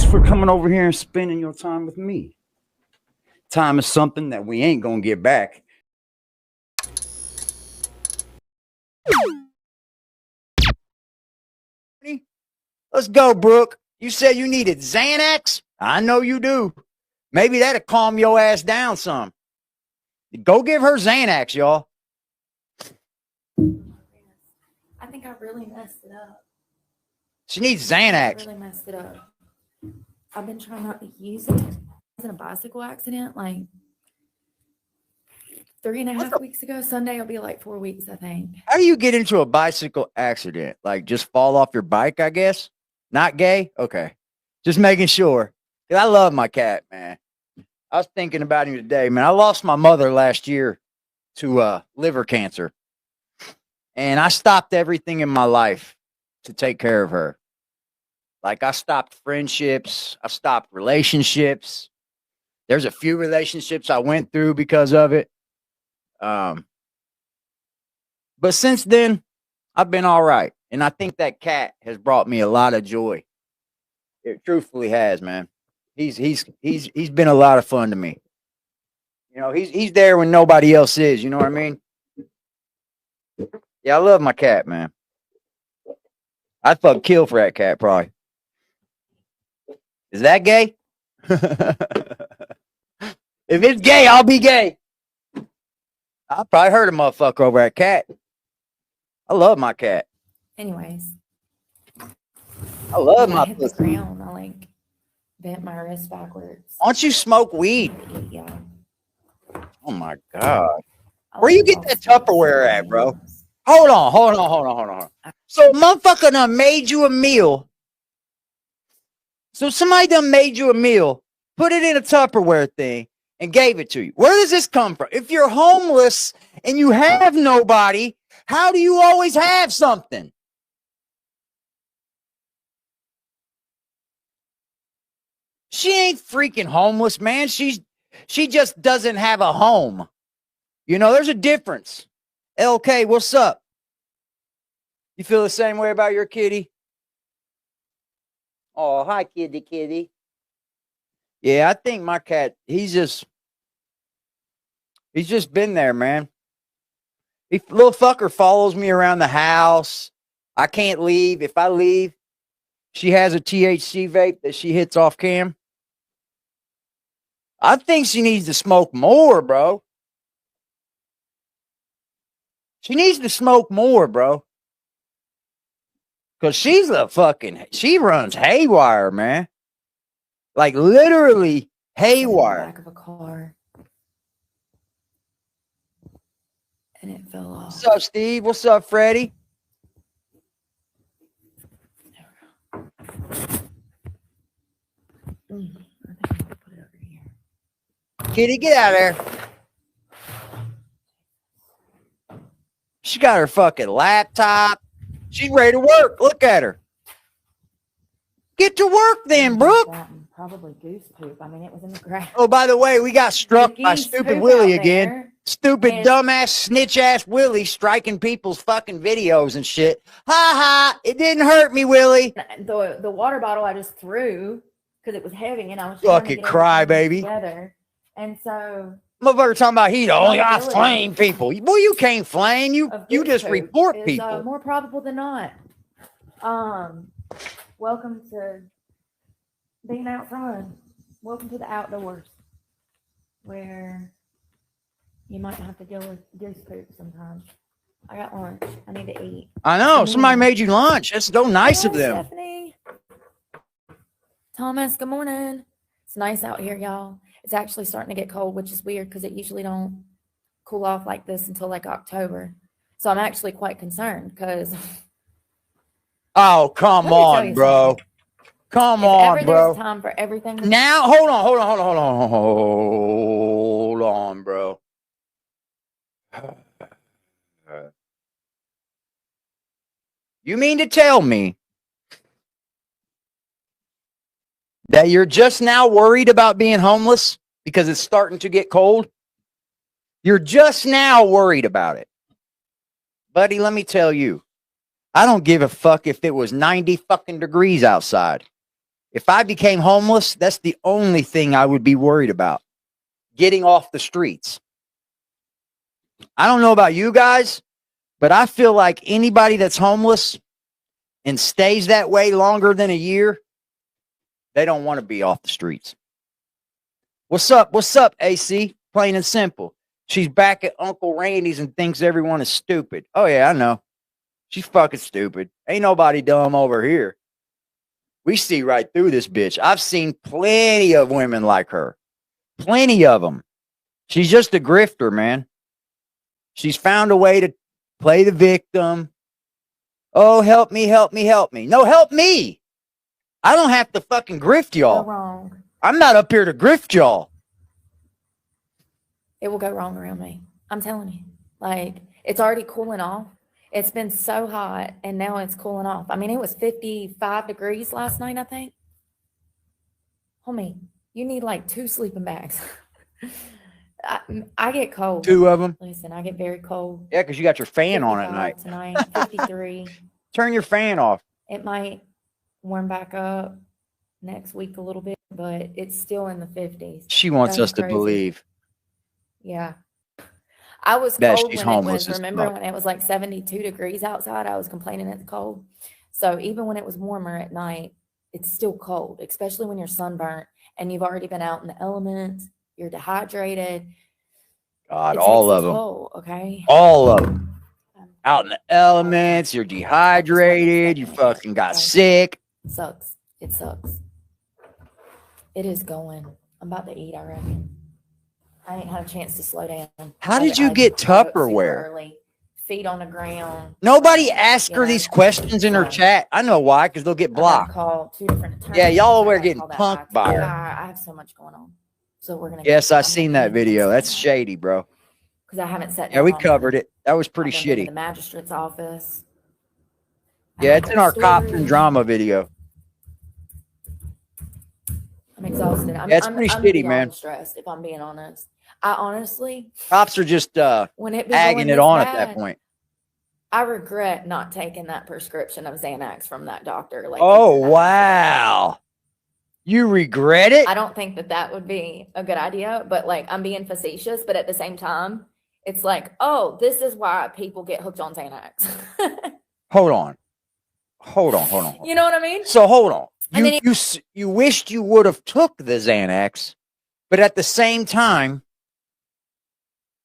Thanks for coming over here and spending your time with me. Time is something that we ain't gonna get back. Let's go, Brooke. You said you needed Xanax? I know you do. Maybe that'll calm your ass down some. Go give her Xanax, y'all. I think I really messed it up. She needs Xanax. I really messed it up. I've been trying not to use it. I was in a bicycle accident like 3.5 weeks ago. Sunday will be like 4 weeks, I think. How do you get into a bicycle accident? Like just fall off your bike, I guess? Not gay? Okay. Just making sure. I love my cat, man. I was thinking about him today, man. I lost my mother last year to liver cancer. And I stopped everything in my life to take care of her. Like I stopped friendships. I stopped relationships. There's a few relationships I went through because of it. But since then, I've been all right. And I think that cat has brought me a lot of joy. It truthfully has, man. He's been a lot of fun to me. You know, he's there when nobody else is, you know what I mean? Yeah, I love my cat, man. I'd fuck kill for that cat, probably. Is that gay? If it's gay, I'll be gay. I probably heard a motherfucker over that cat. I love my cat. Anyways. I love when my I hit the ground, I like bent my wrist backwards. Why don't you smoke weed? Yeah. Oh my God. Where you get that Tupperware at, bro? Hold on. So motherfucker done made you a meal. So somebody done made you a meal, put it in a Tupperware thing, and gave it to you. Where does this come from? If you're homeless and you have nobody, how do you always have something? She ain't freaking homeless, man. She just doesn't have a home. You know, there's a difference. LK, what's up? You feel the same way about your kitty? Oh, hi, kitty. Yeah, I think my cat, he's just been there, man. Little fucker follows me around the house. I can't leave. If I leave, she has a THC vape that she hits off cam. I think she needs to smoke more, bro. She needs to smoke more, bro. Because she runs haywire, man. Like literally haywire. Back of a car. And it fell off. What's up, Steve? What's up, Freddie? I think I'm gonna put it over here. Kitty, get out of there. She got her fucking laptop. She's ready to work. Look at her. Get to work then, Brooke. Probably goose poop. I mean, it was in the grass. Oh, by the way, we got struck by stupid Willie again. Stupid, dumbass, snitch-ass Willie striking people's fucking videos and shit. Ha ha! It didn't hurt me, Willie. The water bottle I just threw because it was heavy and I was fucking cry, baby. Together. And so motherfucker talking about I flame people. Boy, you can't flame. You just report people. More probable than not. Welcome to being outside. Welcome to the outdoors, where you might have to deal with goose poop sometimes. I got lunch. I need to eat. I know. Somebody made you lunch. That's so nice of them. Stephanie. Thomas, good morning. It's nice out here, y'all. It's actually starting to get cold, which is weird because it usually don't cool off like this until like October. So I'm actually quite concerned because. Oh, come on, bro. Come on, bro. There's time for everything. Now, hold on, bro. You mean to tell me that you're just now worried about being homeless because it's starting to get cold? You're just now worried about it. Buddy, let me tell you, I don't give a fuck if it was 90 fucking degrees outside. If I became homeless, that's the only thing I would be worried about. Getting off the streets. I don't know about you guys, but I feel like anybody that's homeless and stays that way longer than a year, they don't want to be off the streets. What's up? What's up, AC? Plain and simple. She's back at Uncle Randy's and thinks everyone is stupid. Oh, yeah, I know. She's fucking stupid. Ain't nobody dumb over here. We see right through this bitch. I've seen plenty of women like her. Plenty of them. She's just a grifter, man. She's found a way to play the victim. Oh, help me, help me, help me. No, help me. I don't have to fucking grift y'all. Go wrong. I'm not up here to grift y'all. It will go wrong around me. I'm telling you. Like, it's already cooling off. It's been so hot, and now it's cooling off. I mean, it was 55 degrees last night, I think. Homie, you need like 2 sleeping bags. I get cold. 2 of them? Listen, I get very cold. Yeah, because you got your fan on at night. Tonight, 53. Turn your fan off. It might warm back up next week a little bit, but it's still in the 50s. She wants us to believe. Yeah. I was That cold she's when it homeless was, as remember fuck. when it was like 72 degrees outside? I was complaining it's cold. So even when it was warmer at night, it's still cold, especially when you're sunburnt and you've already been out in the elements, you're dehydrated. God, all of them. Toll, okay? All of them. Out in the elements, you're dehydrated, you fucking got sick. Sucks. It sucks. It is going. I'm about to eat, I reckon. I ain't had a chance to slow down. How did you get Tupperware? Early, feet on the ground. Nobody asked her these questions in her chat. I know why, because they'll get blocked. Call 2 different attorneys. Yeah, y'all are getting punked by her. I have so much going on. So we're gonna. Yes, I seen that video. That's shady, bro. Because I haven't sat down. Yeah, we covered it. That was pretty shitty. The magistrate's office. Yeah, it's in our cops and drama video. I'm exhausted. Yeah, it's pretty shitty, man. Stressed, if I'm being honest. I honestly. Cops are just agging it on at that point. I regret not taking that prescription of Xanax from that doctor. Like, oh wow, you regret it? I don't think that would be a good idea. But like, I'm being facetious. But at the same time, it's like, oh, this is why people get hooked on Xanax. Hold on. You know what I mean? So hold on. You wished you would have took the Xanax, but at the same time,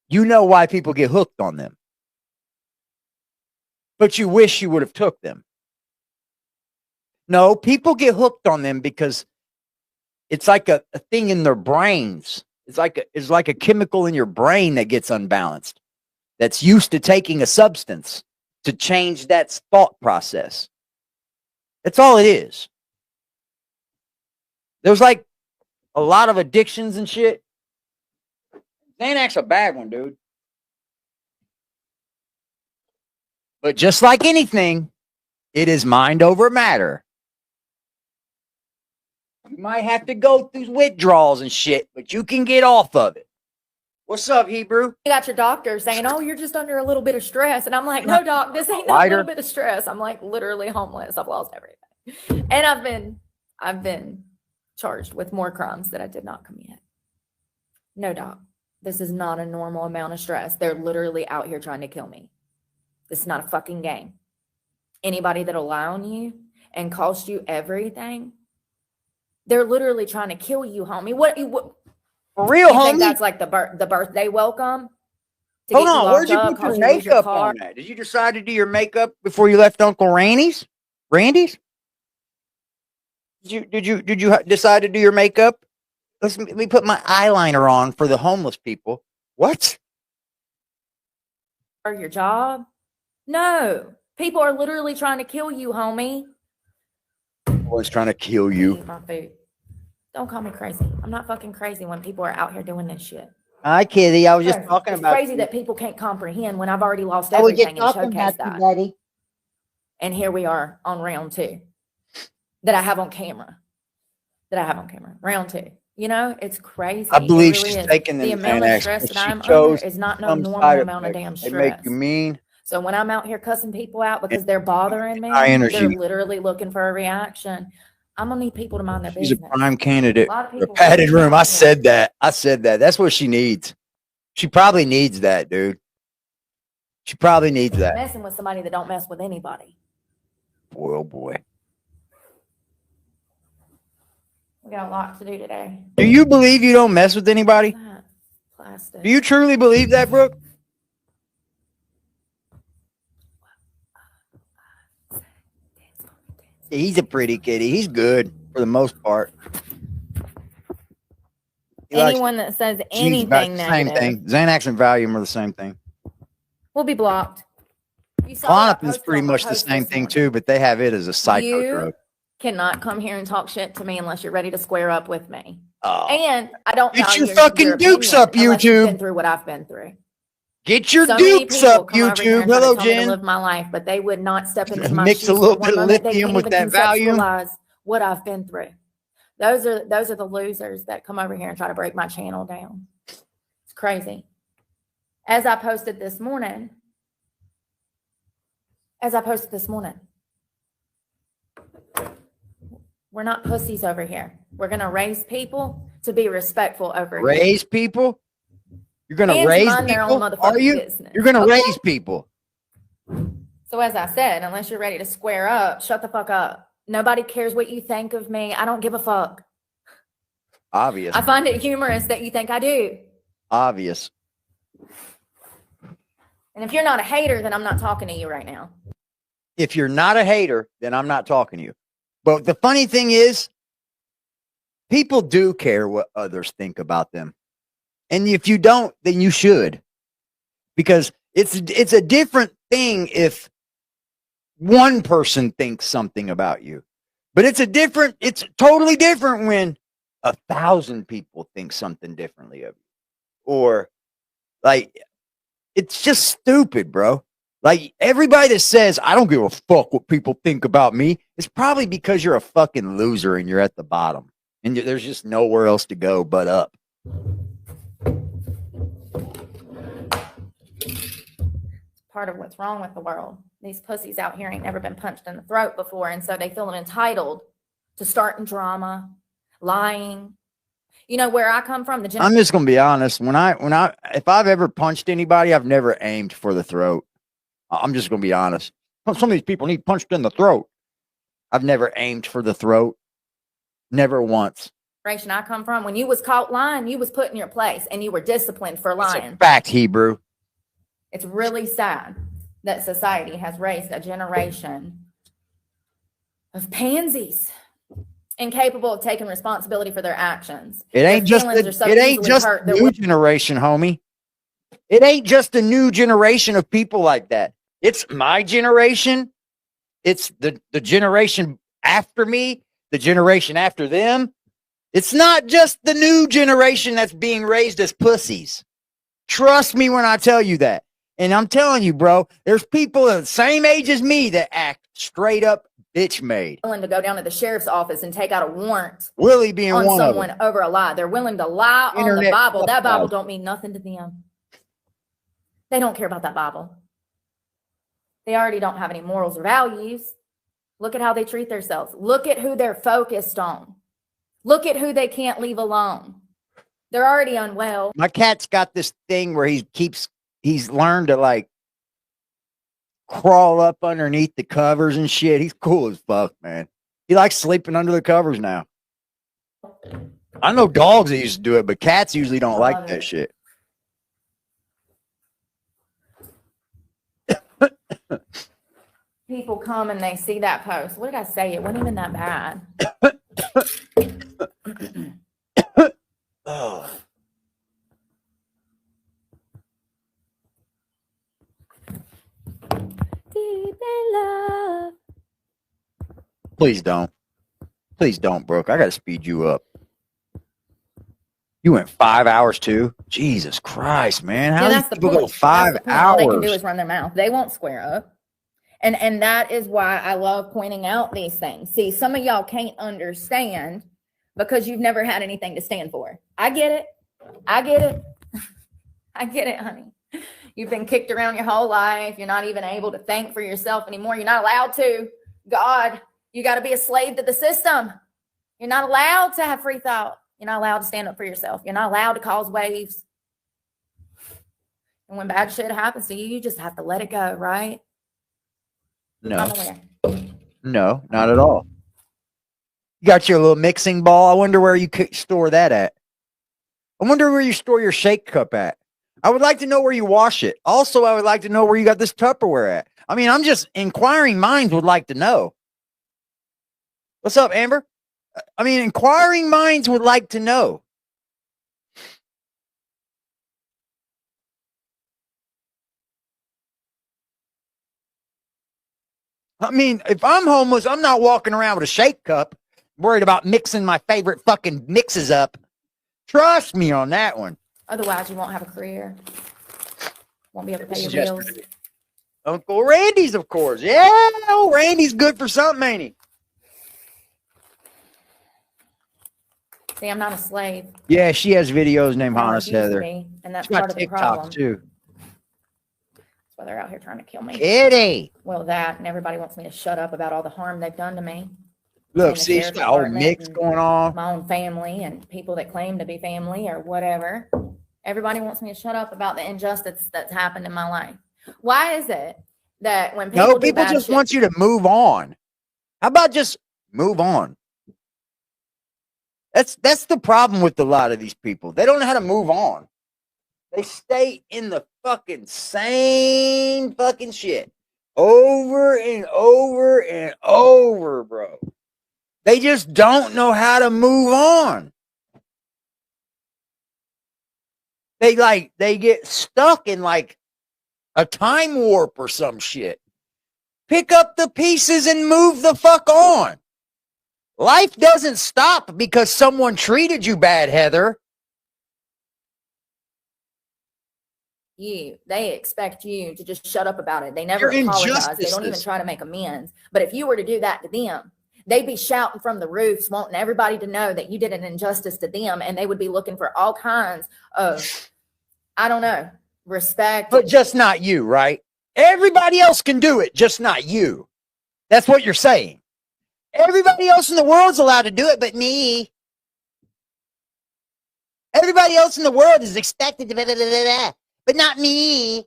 you know why people get hooked on them. But you wish you would have took them. No, people get hooked on them because it's like a thing in their brains. It's like a chemical in your brain that gets unbalanced. That's used to taking a substance to change that thought process. That's all it is. There's like a lot of addictions and shit. Xanax a bad one, dude. But just like anything, it is mind over matter. You might have to go through withdrawals and shit, but you can get off of it. What's up, Hebrew? You got your doctor saying, oh, you're just under a little bit of stress. And I'm like, no, doc, this ain't no little bit of stress. I'm like literally homeless. I've lost everything. And I've been charged with more crimes that I did not commit. No, doc, this is not a normal amount of stress. They're literally out here trying to kill me. This is not a fucking game. Anybody that'll lie on you and cost you everything, they're literally trying to kill you, homie. What for real, homie? Think that's like the birthday welcome? Hold on, where'd you put your makeup on that? Did you decide to do your makeup before you left Uncle Randy's? Did you decide to do your makeup? Let me put my eyeliner on for the homeless people. What? Or your job? No. People are literally trying to kill you, homie. Everyone's trying to kill you. Eat my food. Don't call me crazy. I'm not fucking crazy when people are out here doing this shit. Hi, Kitty. I was just talking about. It's crazy that people can't comprehend when I've already lost everything and showcased that. Buddy. And here we are on round 2 that I have on camera. Round 2. You know, it's crazy. I believe she's taking the amount of stress that I'm under is not no normal amount of damn stress. They make you mean. So when I'm out here cussing people out because they're bothering me, they're literally looking for a reaction. I'm gonna need people to mind their She's a business. prime candidate A lot of for a people padded really room. I mind said that. That's what she needs. She probably needs that, dude. She probably needs that. messing with somebody that don't mess with anybody. Boy, oh boy. We got a lot to do today. Do you believe you don't mess with anybody? What's that? Plastic. Do you truly believe that, Brooke? He's a pretty kitty. He's good for the most part. Anyone that says anything same negative thing. Xanax and Valium are the same thing. will be blocked. You saw that Klonopin's post pretty on my much the post same this thing morning. too, but they have it as a psycho You drug. cannot come here and talk shit to me unless you're ready to square up with me. Oh. And I don't Get value your fucking dukes opinion up, unless you've YouTube. been through what I've been through. Get your So many dukes people up, come over here YouTube. and try to Hello, tell me to Jen. live my life, but they would not step into my Mix shoes a little for one bit of moment. They lithium can't with even that Valium. conceptualize what I've been through. Those are the losers that come over here and try to break my channel down. It's crazy. As I posted this morning, we're not pussies over here. We're going to raise people to be respectful over here. Raise people? You're going to And to raise mind their own people? motherfucking Are you? business. You're going to Okay? raise people. So as I said, unless you're ready to square up, shut the fuck up. Nobody cares what you think of me. I don't give a fuck. Obvious. I find it humorous that you think I do. Obvious. And if you're not a hater, then I'm not talking to you right now. If you're not a hater, then I'm not talking to you. But the funny thing is, people do care what others think about them. And if you don't, then you should. Because it's a different thing if one person thinks something about you. But it's totally different when 1,000 people think something differently of you. Or like, it's just stupid, bro. Like, everybody that says, I don't give a fuck what people think about me, it's probably because you're a fucking loser and you're at the bottom. And there's just nowhere else to go but up. Part of what's wrong with the world. These pussies out here ain't never been punched in the throat before, and so they feel entitled to starting drama, lying. You know where I come from? I'm just gonna be honest. If I've ever punched anybody, I've never aimed for the throat. I'm just gonna be honest. Some of these people need punched in the throat. I've never aimed for the throat. Never once. Generation I come from, when you was caught lying, you was put in your place and you were disciplined for lying. It's a fact, Hebrew. It's really sad that society has raised a generation of pansies incapable of taking responsibility for their actions. It ain't just the new generation, homie. It ain't just a new generation of people like that. It's my generation. It's the generation after me, the generation after them. It's not just the new generation that's being raised as pussies. Trust me when I tell you that. And I'm telling you, bro, there's people the same age as me that act straight up bitch made. Willing to go down to the sheriff's office and take out a warrant. Willie being on one someone of them. over a lie. They're willing to lie on the Bible. That Bible don't mean nothing to them. They don't care about that Bible. They already don't have any morals or values. Look at how they treat themselves. Look at who they're focused on. Look at who they can't leave alone. They're already unwell. My cat's got this thing where he's learned to like crawl up underneath the covers and shit. He's cool as fuck, man. He likes sleeping under the covers now. I know dogs that used to do it, but cats usually don't like that shit. People come and they see that post. What did I say? It wasn't even that bad. Oh. Deep in love. Please don't. Please don't, Brooke. I got to speed you up. You went 5 hours too? Jesus Christ, man. How do people go 5 hours? All they can do is run their mouth. They won't square up. And that is why I love pointing out these things. See, some of y'all can't understand because you've never had anything to stand for. I get it. I get it. I get it, honey. You've been kicked around your whole life. You're not even able to think for yourself anymore. You're not allowed to. God, you got to be a slave to the system. You're not allowed to have free thought. You're not allowed to stand up for yourself. You're not allowed to cause waves. And when bad shit happens to you, you just have to let it go, right? No. I'm aware. No, not at all. You got your little mixing ball. I wonder where you could store that at. I wonder where you store your shake cup at. I would like to know where you wash it. Also, I would like to know where you got this Tupperware at. I mean, I'm just inquiring minds would like to know. What's up, Amber? I mean, inquiring minds would like to know. I mean, if I'm homeless, I'm not walking around with a shake cup, worried about mixing my favorite fucking mixes up. Trust me on that one. Otherwise, you won't have a career. Won't be able to pay your bills. Uncle Randy's, of course. Yeah, old Randy's good for something, ain't he? See, I'm not a slave. Yeah, she has videos named Honest Used to Heather. be, and that's She's got part of the TikTok problem. too. That's why they're out here trying to kill me. Kitty. Well, that, and everybody wants me to shut up about all the harm they've done to me. Look, And the see, she's sheriff's got a whole department mix and going on. My own family and people that claim to be family or whatever. Everybody wants me to shut up about the injustice that's happened in my life. Why is it that when people No, do people bad just shit, want you to move on. How about just move on? That's the problem with a lot of these people. They don't know how to move on. They stay in the fucking same fucking shit over and over and over, bro. They just don't know how to move on. They get stuck in like a time warp or some shit. Pick up the pieces and move the fuck on. Life doesn't stop because someone treated you bad, Heather. they expect you to just shut up about it. They never apologize. They don't even try to make amends. But if you were to do that to them, they'd be shouting from the roofs, wanting everybody to know that you did an injustice to them, and they would be looking for all kinds of, I don't know, respect. But just not you, right? Everybody else can do it, just not you. That's what you're saying. Everybody else in the world's allowed to do it, but me. Everybody else in the world is expected to, but not me.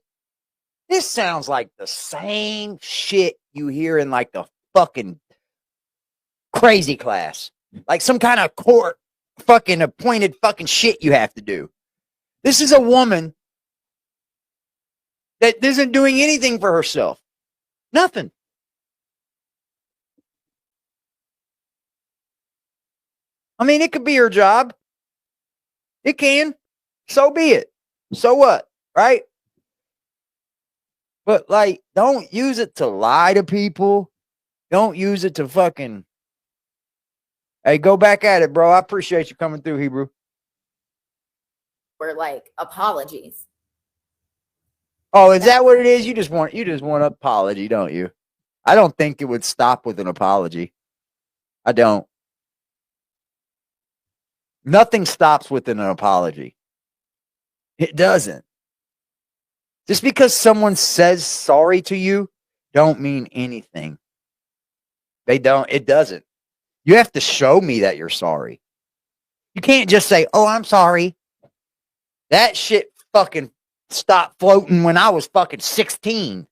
This sounds like the same shit you hear in like the fucking crazy class. Like some kind of court fucking appointed fucking shit you have to do. This is a woman that isn't doing anything for herself. Nothing. I mean, it could be her job. It can. So be it. So what? Right? But like, don't use it to lie to people. Don't use it to fucking. Hey, go back at it, bro. I appreciate you coming through, Hebrew. Or like apologies. Oh, is that what it is? You just want an apology, don't you? I don't think it would stop with an apology. I don't. Nothing stops with an apology. It doesn't. Just because someone says sorry to you, don't mean anything. They don't. It doesn't. You have to show me that you're sorry. You can't just say, "Oh, I'm sorry." That shit fucking stopped floating when I was fucking 16.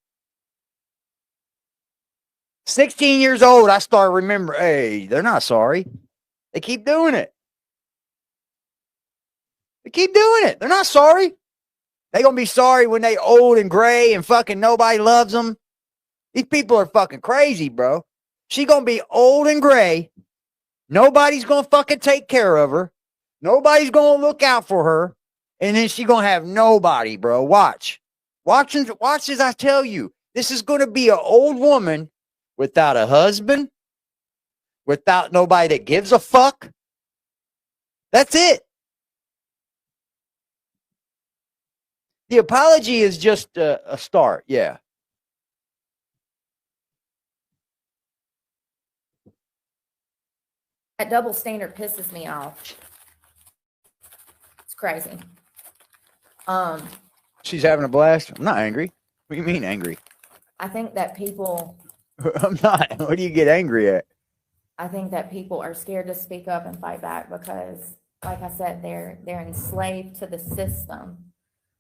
16 years old, I started remembering, hey, they're not sorry. They keep doing it. They keep doing it. They're not sorry. They gonna be sorry when they old and gray and fucking nobody loves them. These people are fucking crazy, bro. She gonna be old and gray. Nobody's gonna fucking take care of her. Nobody's gonna look out for her. And then she gonna have nobody, bro. Watch as I tell you. This is gonna be an old woman without a husband, without nobody that gives a fuck. That's it. The apology is just a start, yeah. That double standard pisses me off. It's crazy. She's having a blast. I'm not angry. What do you mean angry? I think that people I'm not. What do you get angry at? I think that people are scared to speak up and fight back because, like I said, they're enslaved to the system.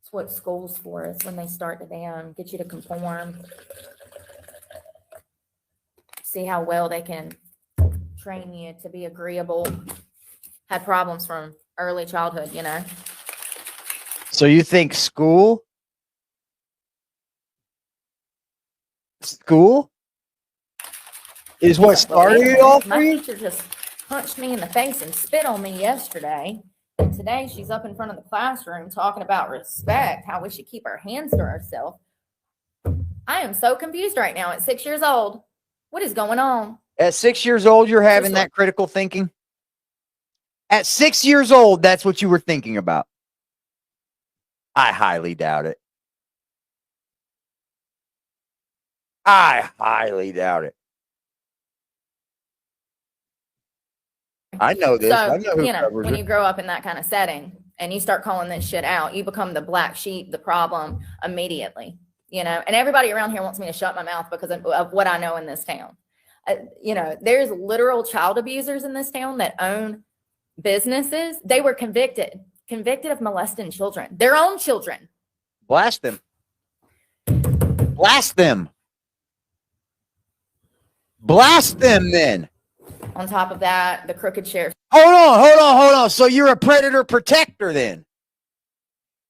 It's what school's for, is when they start to get you to conform, see how well they can train you to be agreeable, have problems from early childhood, you know? So you think school is what started it all for My you? teacher just punched me in the face and spit on me yesterday. And today she's up in front of the classroom talking about respect, how we should keep our hands to ourselves. I am so confused right now at 6 years old. What is going on? At 6 years old, you're having that critical thinking? At 6 years old, that's what you were thinking about? I highly doubt it. I highly doubt it. I know this. So, I know who you know, covers when it. you grow up in that kind of setting and you start calling this shit out, you become the black sheep, the problem immediately, you know, and everybody around here wants me to shut my mouth because of what I know in this town. You know, there's literal child abusers in this town that own businesses. They were convicted of molesting children, their own children. Blast them. Blast them. Blast them then. On top of that, the crooked sheriff. Hold on. So you're a predator protector then?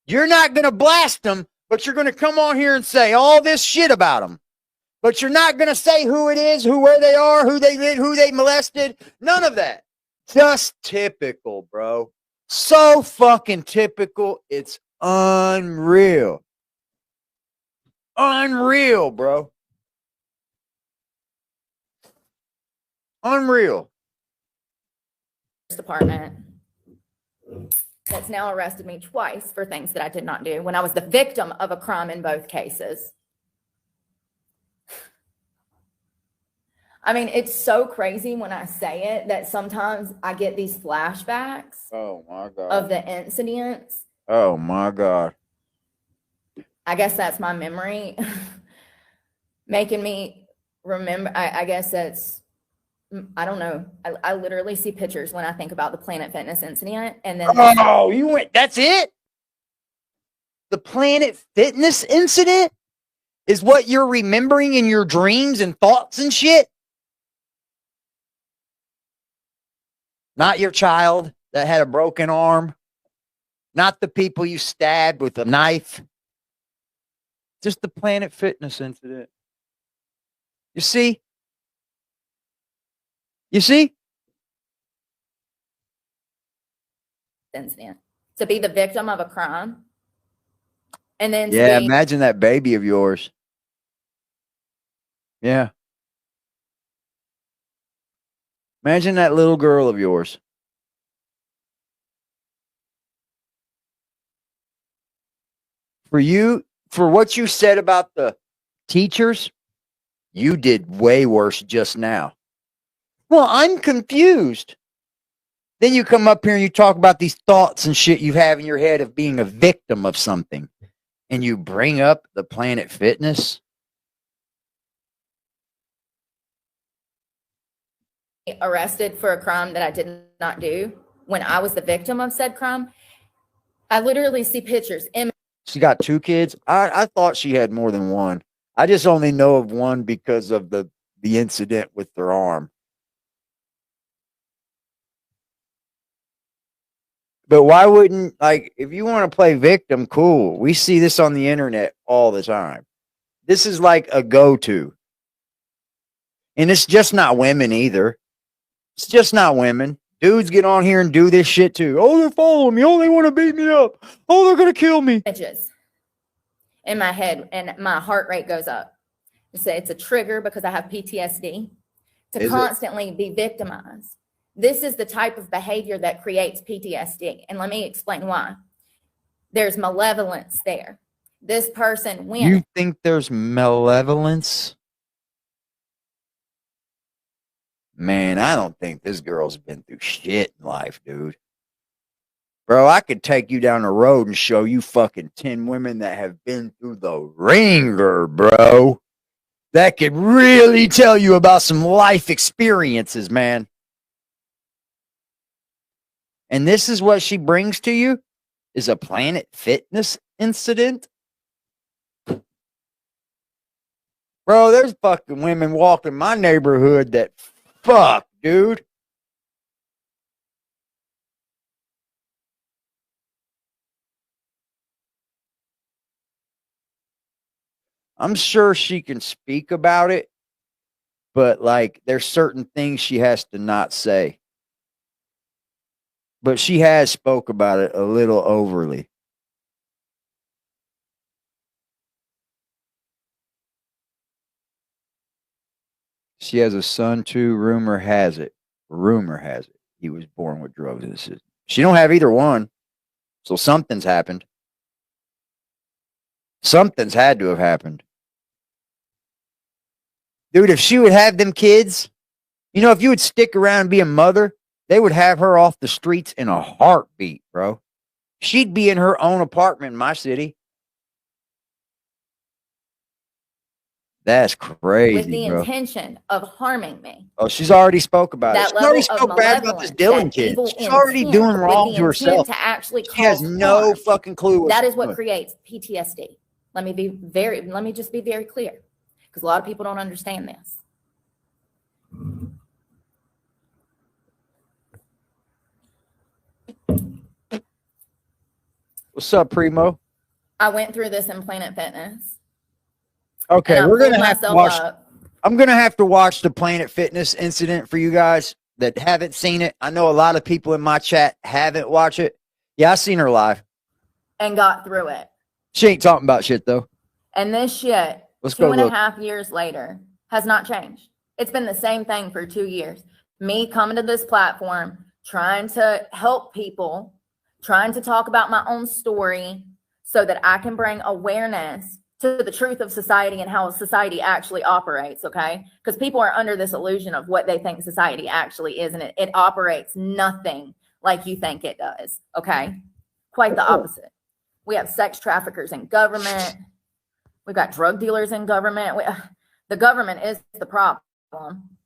You're not going to blast them, but you're going to come on here and say all this shit about them. But you're not going to say who it is, where they are, who they molested. None of that. Just typical, bro. So fucking typical. It's unreal. Unreal, bro. Unreal. Department that's now arrested me twice for things that I did not do when I was the victim of a crime in both cases. I mean, it's so crazy when I say it that sometimes I get these flashbacks of the incidents. Oh my God. I guess that's my memory making me remember. I guess that's, I don't know. I literally see pictures when I think about the Planet Fitness incident. And then that's it? The Planet Fitness incident is what you're remembering in your dreams and thoughts and shit? Not your child that had a broken arm. Not the people you stabbed with a knife. Just the Planet Fitness incident. You see? You see? Incident. To be the victim of a crime. And then imagine that baby of yours. Yeah. Imagine that little girl of yours. For what you said about the teachers, you did way worse just now. Well, I'm confused. Then you come up here and you talk about these thoughts and shit you have in your head of being a victim of something. And you bring up the Planet Fitness. Arrested for a crime that I did not do when I was the victim of said crime. I literally see pictures. She got 2 kids. I thought she had more than one. I just only know of one because of the incident with their arm. But why wouldn't, like, if you want to play victim, cool. We see this on the internet all the time. This is like a go-to. And it's just not women either. It's just not women. Dudes get on here and do this shit too. Oh, they're following me. Oh, they want to beat me up. Oh, they're going to kill me. Images in my head and my heart rate goes up. It's a trigger because I have PTSD to constantly be victimized. This is the type of behavior that creates PTSD. And let me explain why. There's malevolence there. This person wins. You think there's malevolence? Man, I don't think this girl's been through shit in life, dude. Bro, I could take you down the road and show you fucking 10 women that have been through the ringer, bro. that could really tell you about some life experiences, man. And this is what she brings to you is a Planet Fitness incident. Bro, there's fucking women walking my neighborhood that fuck, dude. I'm sure she can speak about it, but like there's certain things she has to not say. But she has spoke about it a little overly. She has a son too. Rumor has it. Rumor has it. He was born with drugs in the system. She don't have either one. So something's happened. Something's had to have happened. Dude, if she would have them kids, you know, if you would stick around and be a mother, they would have her off the streets in a heartbeat, bro. She'd be in her own apartment in my city. That's crazy, with the bro. intention of harming me. Oh, she's already spoke about it. That She's already level of spoke bad about this malevolence, Dylan that kid. evil She's already intent, doing with wrong the to herself. intent to actually She has cause no harm. fucking clue what That she's is what doing. creates PTSD. Let me just be very clear, because a lot of people don't understand this. What's up, Primo? I went through this in Planet Fitness. Okay, and I we're pulled gonna have to myself watch. up. I'm gonna have to watch the Planet Fitness incident for you guys that haven't seen it. I know a lot of people in my chat haven't watched it. Yeah, I seen her live. And got through it. She ain't talking about shit though. And this shit, Let's go 2.5 years later, has not changed. It's been the same thing for 2 years. Me coming to this platform, trying to help people, trying to talk about my own story so that I can bring awareness to the truth of society and how society actually operates, okay? Because people are under this illusion of what they think society actually is, and it operates nothing like you think it does, okay? Quite the opposite. We have sex traffickers in government. We've got drug dealers in government. The government is the problem.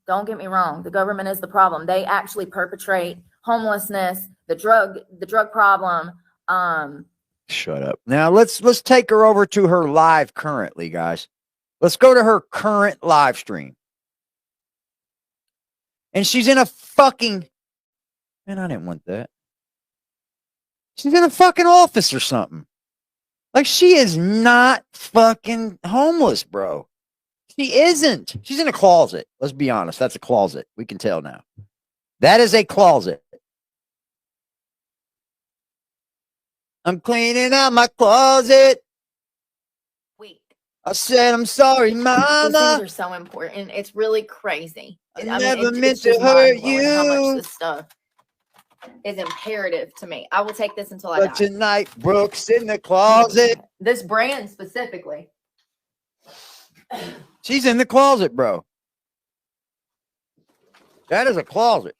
Don't get me wrong. The government is the problem. They actually perpetrate homelessness, the drug problem. Shut up. Now let's take her over to her live currently, guys. Let's go to her current live stream. And she's in a fucking, man, I didn't want that. She's in a fucking office or something. Like, she is not fucking homeless, bro. She isn't. She's in a closet. Let's be honest. That's a closet. We can tell now. That is a closet. I'm cleaning out my closet. Wait. I said, I'm sorry, These mama. things are so important. It's really crazy. I mean, never it's meant to just hurt mind-blowing how much you. this stuff is imperative to me. I will take this until I But die. tonight, Brooke's in the closet. This brand specifically. She's in the closet, bro. That is a closet.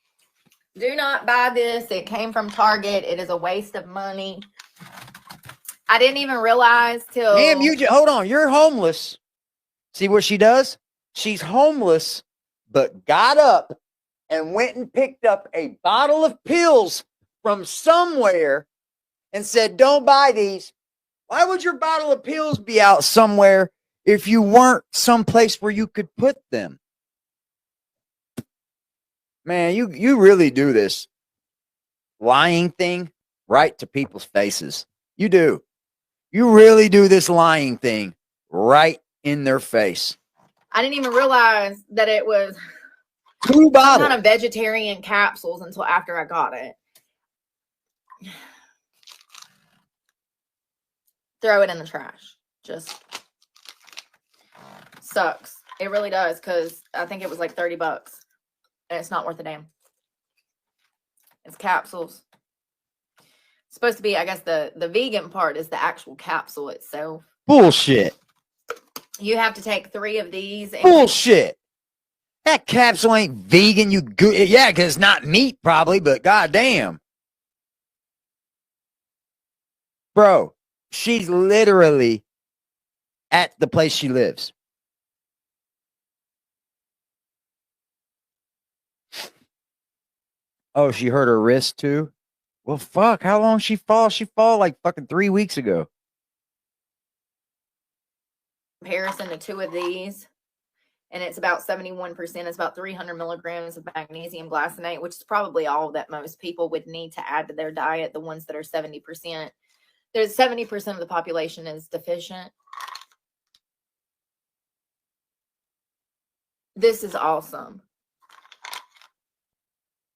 Do not buy this. It came from Target. It is a waste of money. I didn't even realize till. Damn, hold on. You're homeless. See what she does? She's homeless, but got up and went and picked up a bottle of pills from somewhere and said, don't buy these. Why would your bottle of pills be out somewhere if you weren't someplace where you could put them? Man, you really do this lying thing right to people's faces. You do. You really do this lying thing right in their face. I didn't even realize that it was 2 bottles. some kind of vegetarian capsules until after I got it. Throw it in the trash. Just sucks. It really does, because I think it was like $30 and it's not worth a damn. It's capsules. It's supposed to be, I guess the vegan part is the actual capsule itself. Bullshit. You have to take 3 of these. And Bullshit. That capsule ain't vegan. Yeah, because it's not meat probably, but goddamn. Bro, she's literally at the place she lives. Oh, she hurt her wrist too. Well, fuck. How long she fall? She fall like fucking 3 weeks ago. Comparison to two of these, and it's about 71%. It's about 300 milligrams of magnesium glycinate, which is probably all that most people would need to add to their diet. The ones that are 70%, there's 70% of the population is deficient. This is awesome.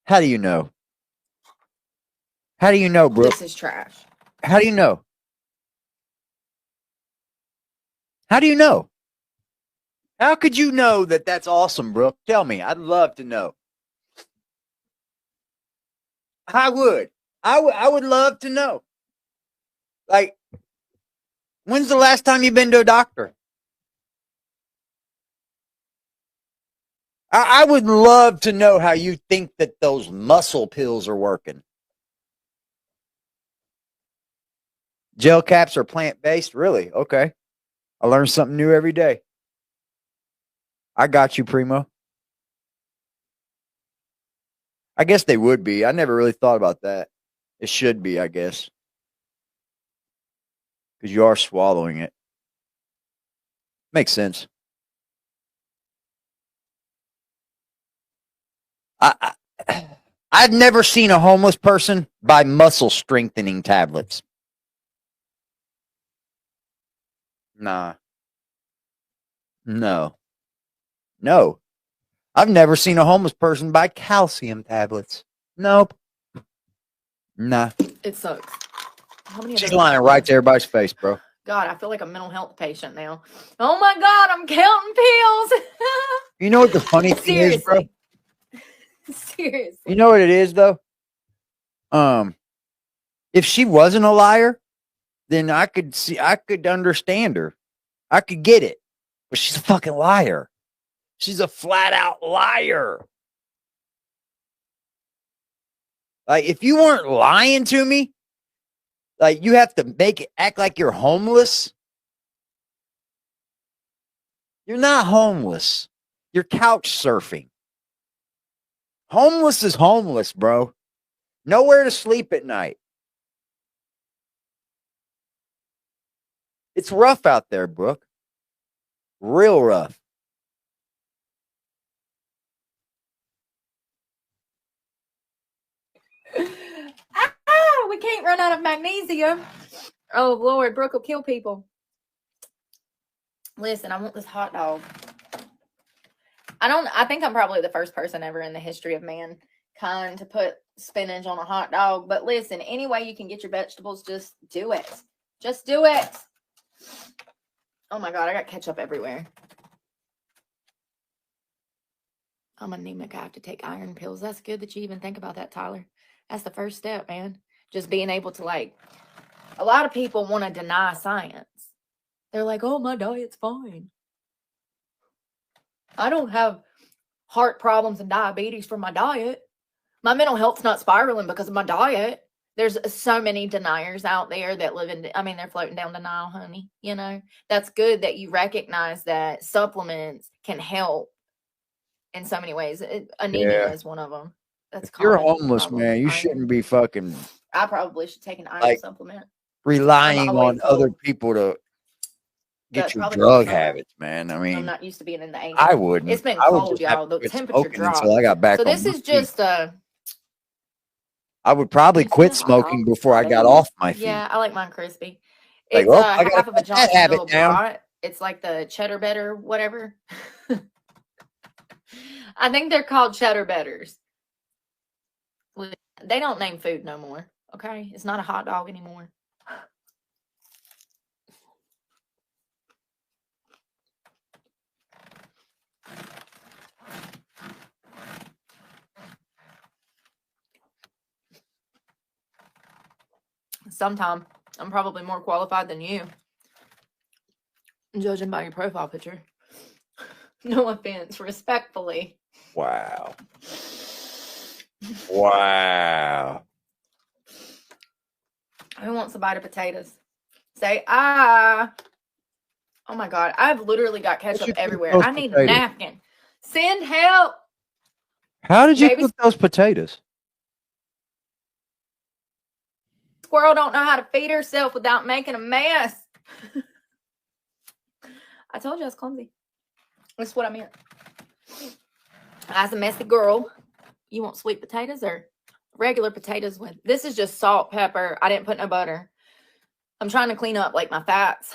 How do you know? How do you know, Brooke? This is trash. How do you know? How do you know? How could you know that that's awesome, Brooke? Tell me. I'd love to know. I would. I would love to know. Like, when's the last time you've been to a doctor? I would love to know how you think that those muscle pills are working. Gel caps are plant-based? Really? Okay. I learn something new every day. I got you, Primo. I guess they would be. I never really thought about that. It should be, I guess. Because you are swallowing it. Makes sense. I've never seen a homeless person buy muscle strengthening tablets. Nah. No. No. I've never seen a homeless person buy calcium tablets. Nope. Nah. It sucks. How many of She's those lying right to everybody's face, bro. God, I feel like a mental health patient now. Oh my God, I'm counting pills. You know what the funny thing is, bro? Seriously. You know what it is, though? If she wasn't a liar, then I could understand her. I could get it. But she's a fucking liar. She's a flat out liar. Like, if you weren't lying to me, like, you have to make it act like you're homeless. You're not homeless. You're couch surfing. Homeless is homeless, bro. Nowhere to sleep at night. It's rough out there, Brooke. Real rough. We can't run out of magnesium. Oh Lord, Brooke will kill people. Listen, I want this hot dog. I think I'm probably the first person ever in the history of mankind to put spinach on a hot dog. But listen, any way you can get your vegetables, just do it. Just do it. Oh my God, I got ketchup everywhere. I'm anemic. I have to take iron pills. That's good that you even think about that, Tyler. That's the first step, man. Just being able to, like, a lot of people want to deny science. They're like, oh, my diet's fine. I don't have heart problems and diabetes from my diet. My mental health's not spiraling because of my diet. There's so many deniers out there that live in, they're floating down denial, honey. You know, that's good that you recognize that supplements can help in so many ways. Anemia is one of them. That's if you're homeless, man, you shouldn't be fucking. I probably should take an iron supplement. Relying on other people to get your drug habits, man. I mean, I'm not used to being in the 80s. I wouldn't. It's been cold, y'all. The temperature dropped. Until I got back. So this is just I would probably quit smoking before I got off my feet. Yeah, I like mine crispy. Like, It's half of a Johnson habit down. brat. It's like the cheddar better, whatever. I think they're called cheddar betters. They don't name food no more. Okay, it's not a hot dog anymore. Sometime I'm probably more qualified than you, judging by your profile picture. No offense, respectfully. Wow. Wow. Who wants a bite of potatoes? Say, ah. Oh my God. I've literally got ketchup everywhere. I need a napkin. Send help. How did you cook those potatoes? squirrel don't know how to feed herself without making a mess. I told you I was clumsy. That's what I meant. As a messy girl, you want sweet potatoes or regular potatoes with? This is just salt, pepper. I didn't put no butter. I'm trying to clean up like my fats.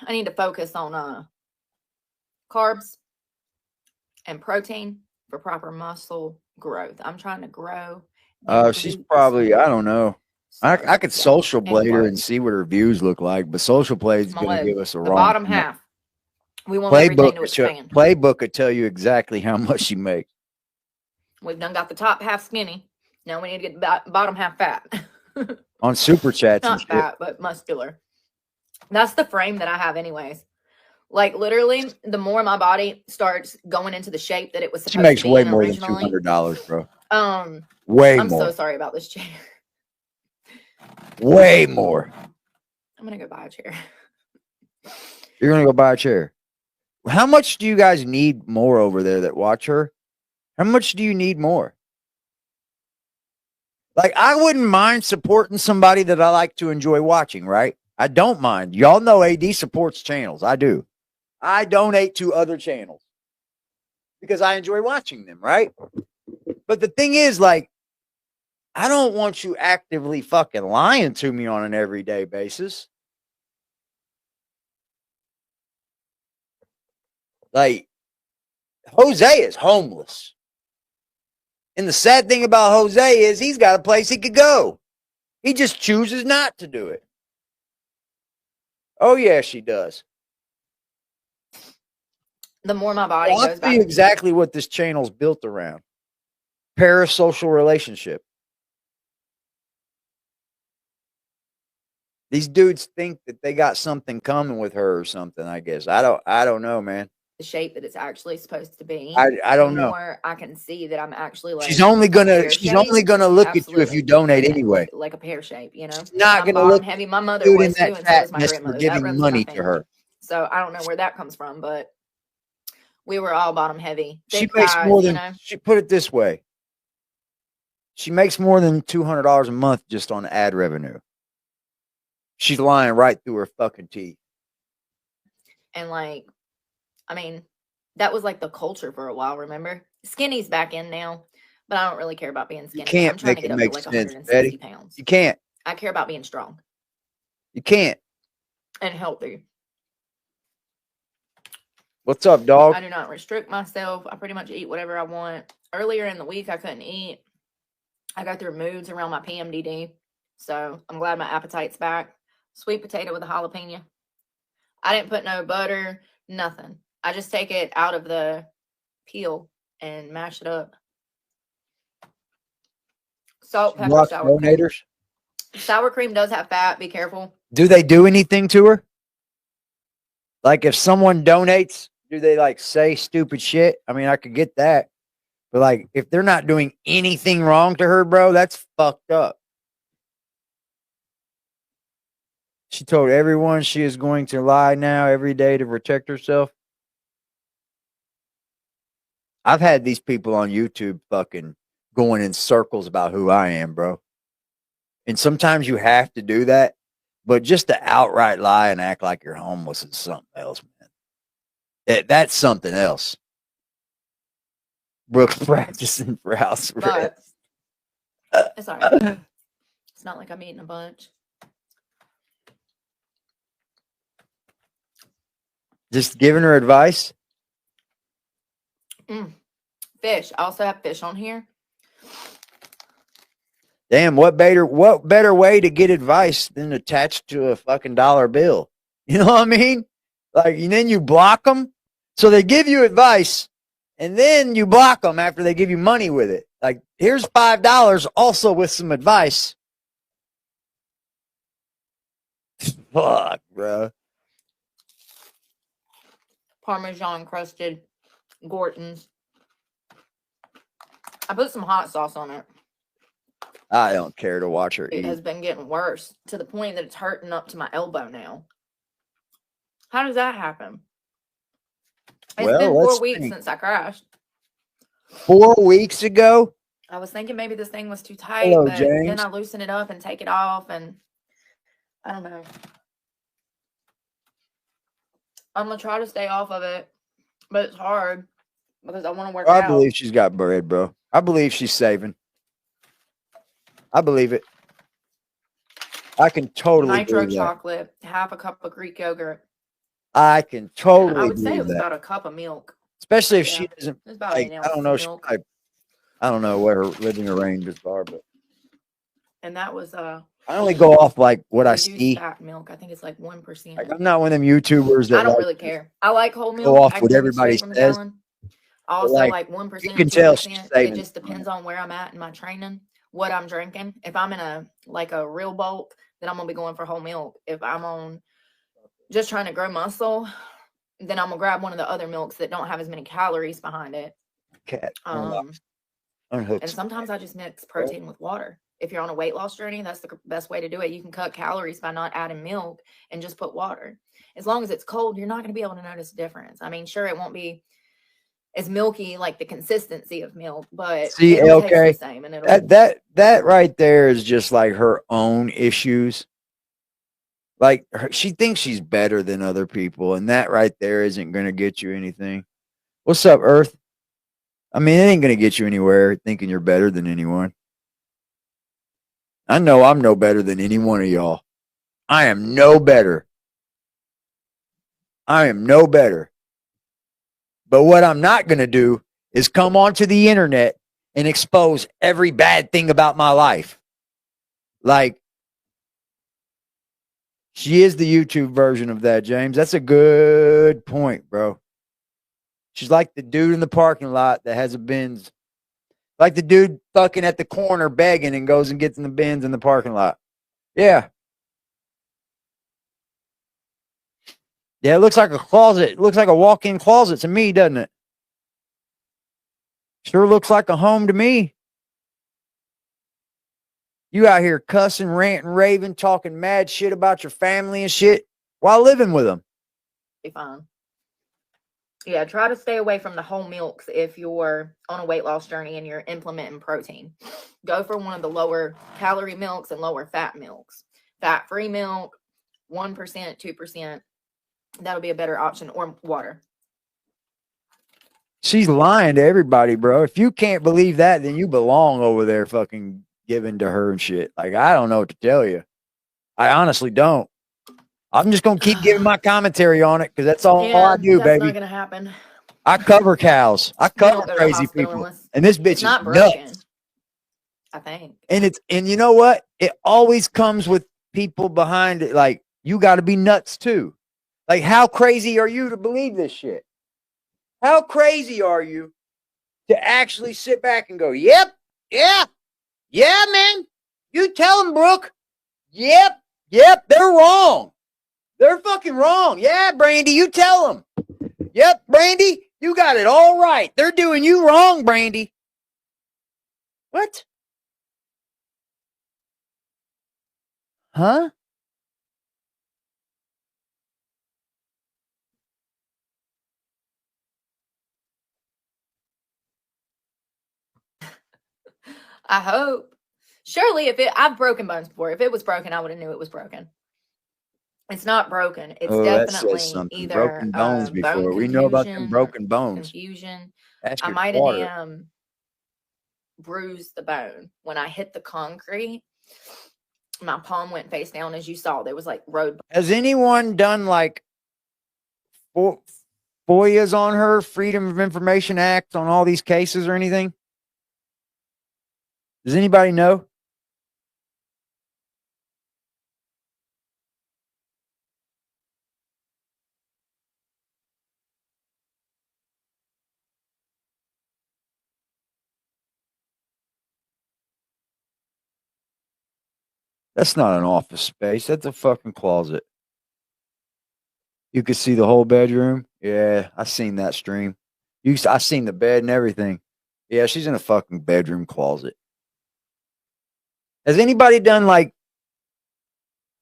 I need to focus on carbs and protein for proper muscle growth. I'm trying to grow. She's probably, I don't know. I could social blade her and see what her views look like, but social blade is going to give us a the wrong bottom half. We want everything to expand. Playbook could tell you exactly how much she makes. We've done got the top half skinny. Now we need to get the bottom half fat. On super chats and Not fat, but muscular. That's the frame that I have anyways. Like literally, the more my body starts going into the shape that it was supposed to be. She makes way more than $200, bro. Way more. I'm so sorry about this chair. Way more. I'm gonna go buy a chair. You're gonna go buy a chair. How much do you guys need more over there that watch her? How much do you need more? Like, I wouldn't mind supporting somebody that I like to enjoy watching, right? I don't mind. Y'all know AD supports channels. I do. I donate to other channels because I enjoy watching them, right? But the thing is, like, I don't want you actively fucking lying to me on an everyday basis. Like, Jose is homeless. And the sad thing about Jose is he's got a place he could go. He just chooses not to do it. Oh, yeah, she does. The more my body goes back. I'll tell you exactly what this channel's built around. Parasocial relationship. These dudes think that they got something coming with her or something, I guess. I don't know, man. The shape that it's actually supposed to be. I don't know. I can see that I'm actually like she's only gonna look at you if you donate anyway. Like a pear shape, you know. She's not gonna look heavy. My mother was too, and so was my grandmother. For giving money to her. So I don't know where that comes from, but we were all bottom heavy. She makes more than she put it this way. She makes more than $200 a month just on ad revenue. She's lying right through her fucking teeth. And like, I mean, that was like the culture for a while, remember? Skinny's back in now, but I don't really care about being skinny. You can't I'm trying to get up to like 160 pounds. You can't. I care about being strong. You can't. And healthy. What's up, dog? I do not restrict myself. I pretty much eat whatever I want. Earlier in the week, I couldn't eat. I go through moods around my PMDD. So I'm glad my appetite's back. Sweet potato with a jalapeno. I didn't put no butter, nothing. I just take it out of the peel and mash it up. Salt, pepper, sour cream. Sour cream does have fat. Be careful. Do they do anything to her? Like if someone donates, do they like say stupid shit? I mean, I could get that. But like if they're not doing anything wrong to her, bro, that's fucked up. She told everyone she is going to lie now every day to protect herself. I've had these people on YouTube fucking going in circles about who I am, bro. And sometimes you have to do that. But just to outright lie and act like you're homeless is something else, man. That's something else. Brooke practicing for house arrest. It's all right. It's not like I'm eating a bunch. Just giving her advice. Fish. I also have fish on here. Damn, what better way to get advice than attached to a fucking dollar bill? You know what I mean? Like, and then you block them. So they give you advice, and then you block them after they give you money with it. Like, here's $5 also with some advice. Fuck, bro. Parmesan crusted Gorton's. I put some hot sauce on it. I don't care to watch her eat. It has been getting worse to the point that it's hurting up to my elbow now. How does that happen? It's been 4 weeks since I crashed. 4 weeks ago? I was thinking maybe this thing was too tight, Hello, but James. then I loosen it up and take it off, and I don't know. I'm gonna try to stay off of it, but it's hard because I want to work I out. believe she's got bread, bro. I believe she's saving. I believe it. I can totally Nitro believe that. chocolate, half a cup of Greek yogurt. I can And totally I would say believe it was that. about a cup of milk. Especially if Yeah, she doesn't, it's about like, 8 I ounces don't know, of she, milk. I don't know what her living arrangements are, but And that was I only go off like what I reduced see. fat milk. I think it's like 1%. Like, I'm not one of them YouTubers I that don't like really care. I like whole go milk. off I what drink it everybody straight from the says. gallon. But Also, like, like you 1%, can tell she's 2%. It saving. just depends on where I'm at in my training, what I'm drinking. If I'm in a real bulk, then I'm gonna be going for whole milk. If I'm on just trying to grow muscle, then I'm gonna grab one of the other milks that don't have as many calories behind it. Cat And unhooks. sometimes I just mix protein with water. If you're on a weight loss journey, that's the best way to do it. You can cut calories by not adding milk and just put water. As long as it's cold, you're not going to be able to notice a difference. I mean, sure, it won't be as milky, like the consistency of milk, but See, it'll taste okay, the same. And it'll that right there is just like her own issues. Like she thinks she's better than other people, and that right there isn't going to get you anything. What's up, Earth? I mean, it ain't going to get you anywhere thinking you're better than anyone. I know I'm no better than any one of y'all. I am no better. I am no better. But what I'm not going to do is come onto the internet and expose every bad thing about my life. Like, she is the YouTube version of that, James. That's a good point, bro. She's like the dude in the parking lot that has a Benz. Like the dude fucking at the corner begging and goes and gets in the Benz in the parking lot. Yeah. Yeah, it looks like a closet. It looks like a walk-in closet to me, doesn't it? Sure looks like a home to me. You out here cussing, ranting, raving, talking mad shit about your family and shit while living with them. be fine. Yeah, try to stay away from the whole milks if you're on a weight loss journey and you're implementing protein. Go for one of the lower calorie milks and lower fat milks. Fat-free milk, 1%, 2%. That'll be a better option, or water. She's lying to everybody, bro. If you can't believe that, then you belong over there fucking giving to her and shit. Like, I don't know what to tell you. I honestly don't. I'm just going to keep giving my commentary on it because that's all I do, that's baby. not going to happen. I cover cows. I You cover don't go to the crazy hospital people. unless And this bitch it's is not broken, nuts. I think. And you know what? It always comes with people behind it. Like, you got to be nuts too. Like, how crazy are you to believe this shit? How crazy are you to actually sit back and go, yep, yeah, yeah, man. You tell them, Brooke. Yep, they're wrong. They're fucking wrong. Yeah, Brandy, you tell them. Yep, Brandy, you got it all right. They're doing you wrong, Brandy. What? Huh? I hope. Surely, I've broken bones before. If it was broken, I would have knew it was broken. It's not broken. It's that says definitely something. either Broken bones bone before. We know about them confusion, broken bones. Ask I your might daughter. have bruised the bone when I hit the concrete. My palm went face down, as you saw. There was like road. Has anyone done like FOIAs on her, Freedom of Information Act, on all these cases or anything? Does anybody know? That's not an office space. That's a fucking closet. You could see the whole bedroom. Yeah, I seen that stream. I seen the bed and everything. Yeah, she's in a fucking bedroom closet. Has anybody done like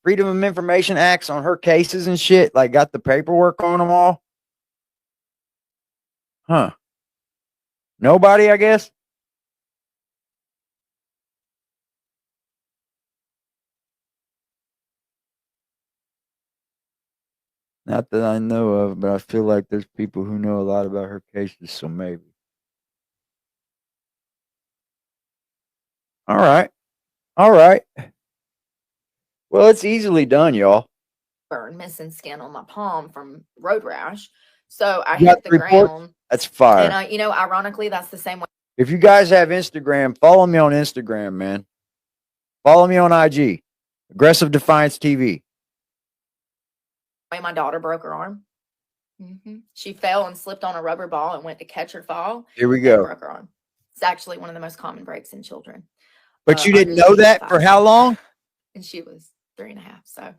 Freedom of Information Acts on her cases and shit? Like got the paperwork on them all? Huh. Nobody, I guess. Not that I know of, but I feel like there's people who know a lot about her cases, so maybe. All right. All right. Well, it's easily done, y'all. burn, missing skin on my palm from road rash. So I You got hit the the report? ground, That's fire. and ironically, that's the same way If you guys have Instagram, follow me on Instagram, man. Follow me on IG. Aggressive Defiance TV. my daughter broke her arm. She fell and slipped on a rubber ball and went to catch her fall. Here we And go. broke her arm. It's actually one of the most common breaks in children. But you didn't under the know age of that for 5. how long? And she was 3.5. So,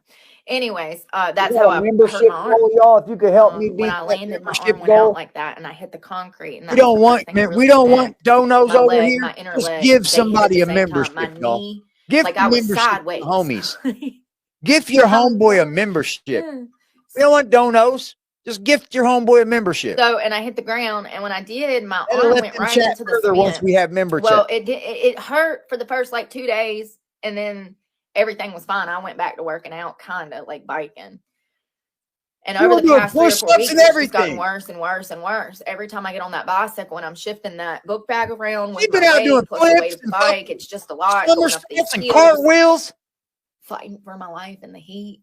anyways, that's Yeah, how I hurt membership my arm. goal, y'all. If you could help me When beat I that landed, my membership arm went out goal. like that, and I hit the concrete. And We that was don't the want first thing that we really don't want connected. donos My over leg, here. my inner Just leg, give they hit at somebody the a same time. My membership, y'all. knee, Gift like the I was membership to sideways. the homies. Gift your homeboy a membership. Yeah. We don't want donos. Just gift your homeboy a membership. So, and I hit the ground, and when I did, my That'll arm let went them right chat into the further once cement. we have member Well, chat. it hurt for the first like 2 days, and then everything was fine. I went back to working out, kind of like biking. And You over were the doing past 3 or 4 push-ups weeks, and it's just gotten everything. worse and worse and worse. Every time I get on that bicycle and I'm shifting that book bag around with You've been my out weight doing plus the weight flips of the and bike, it's just a lot going up these somersaults and hills, cartwheels. fighting for my life in the heat.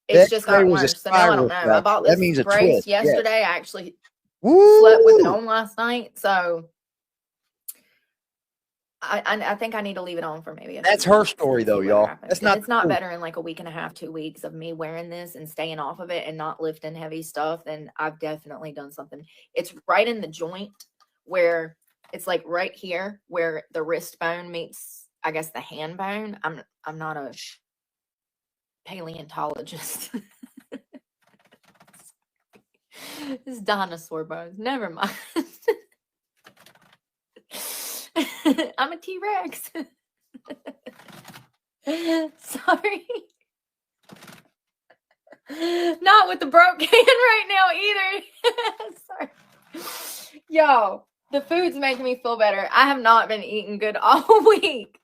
The It's just X-ray gotten was a worse. So now I don't spiral know. I bought fracture. That this means a brace twist. Yes. yesterday. I actually Woo! slept with it on last night. So I think I need to leave it on for maybe That's few her weeks story, and see though, what y'all. happens. That's If not it's the not truth. better in like a week and a half, 2 weeks of me wearing this and staying off of it and not lifting heavy stuff, then I've definitely done something. It's right in the joint where it's like right here where the wrist bone meets, I guess, the hand bone. I'm not a paleontologist. It's dinosaur bones. Never mind. I'm a T-Rex. Sorry. Not with the broke hand right now either. Sorry. Yo, the food's making me feel better. I have not been eating good all week.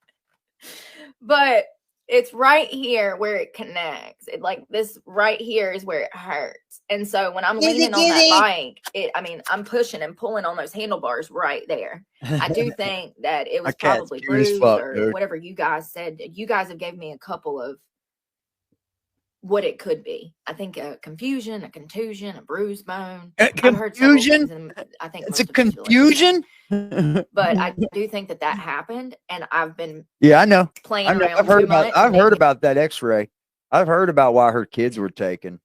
But it's right here where it connects. It like this right here is where it hurts. And so when I'm leaning on that bike, I'm pushing and pulling on those handlebars right there. I do think that it was probably bruised or whatever you guys said. You guys have gave me a couple of what it could be. I think a confusion, a contusion, a bruised bone. I've heard several things, and I think it's a confusion. But I do think that happened, and I've been I know playing I know. around I've heard too about much. I've heard about that X-ray. I've heard about why her kids were taken.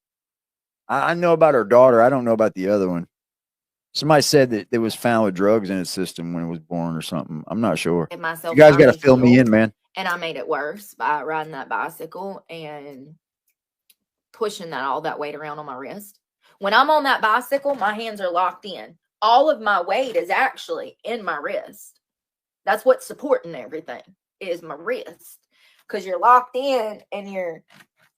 I know about her daughter. I don't know about the other one. Somebody said that it was found with drugs in its system when it was born or something. I'm not sure. You guys got to fill me in, man. And I made it worse by riding that bicycle and pushing all that weight around on my wrist. When I'm on that bicycle, my hands are locked in. All of my weight is actually in my wrist. That's what's supporting everything is my wrist. Because you're locked in and you're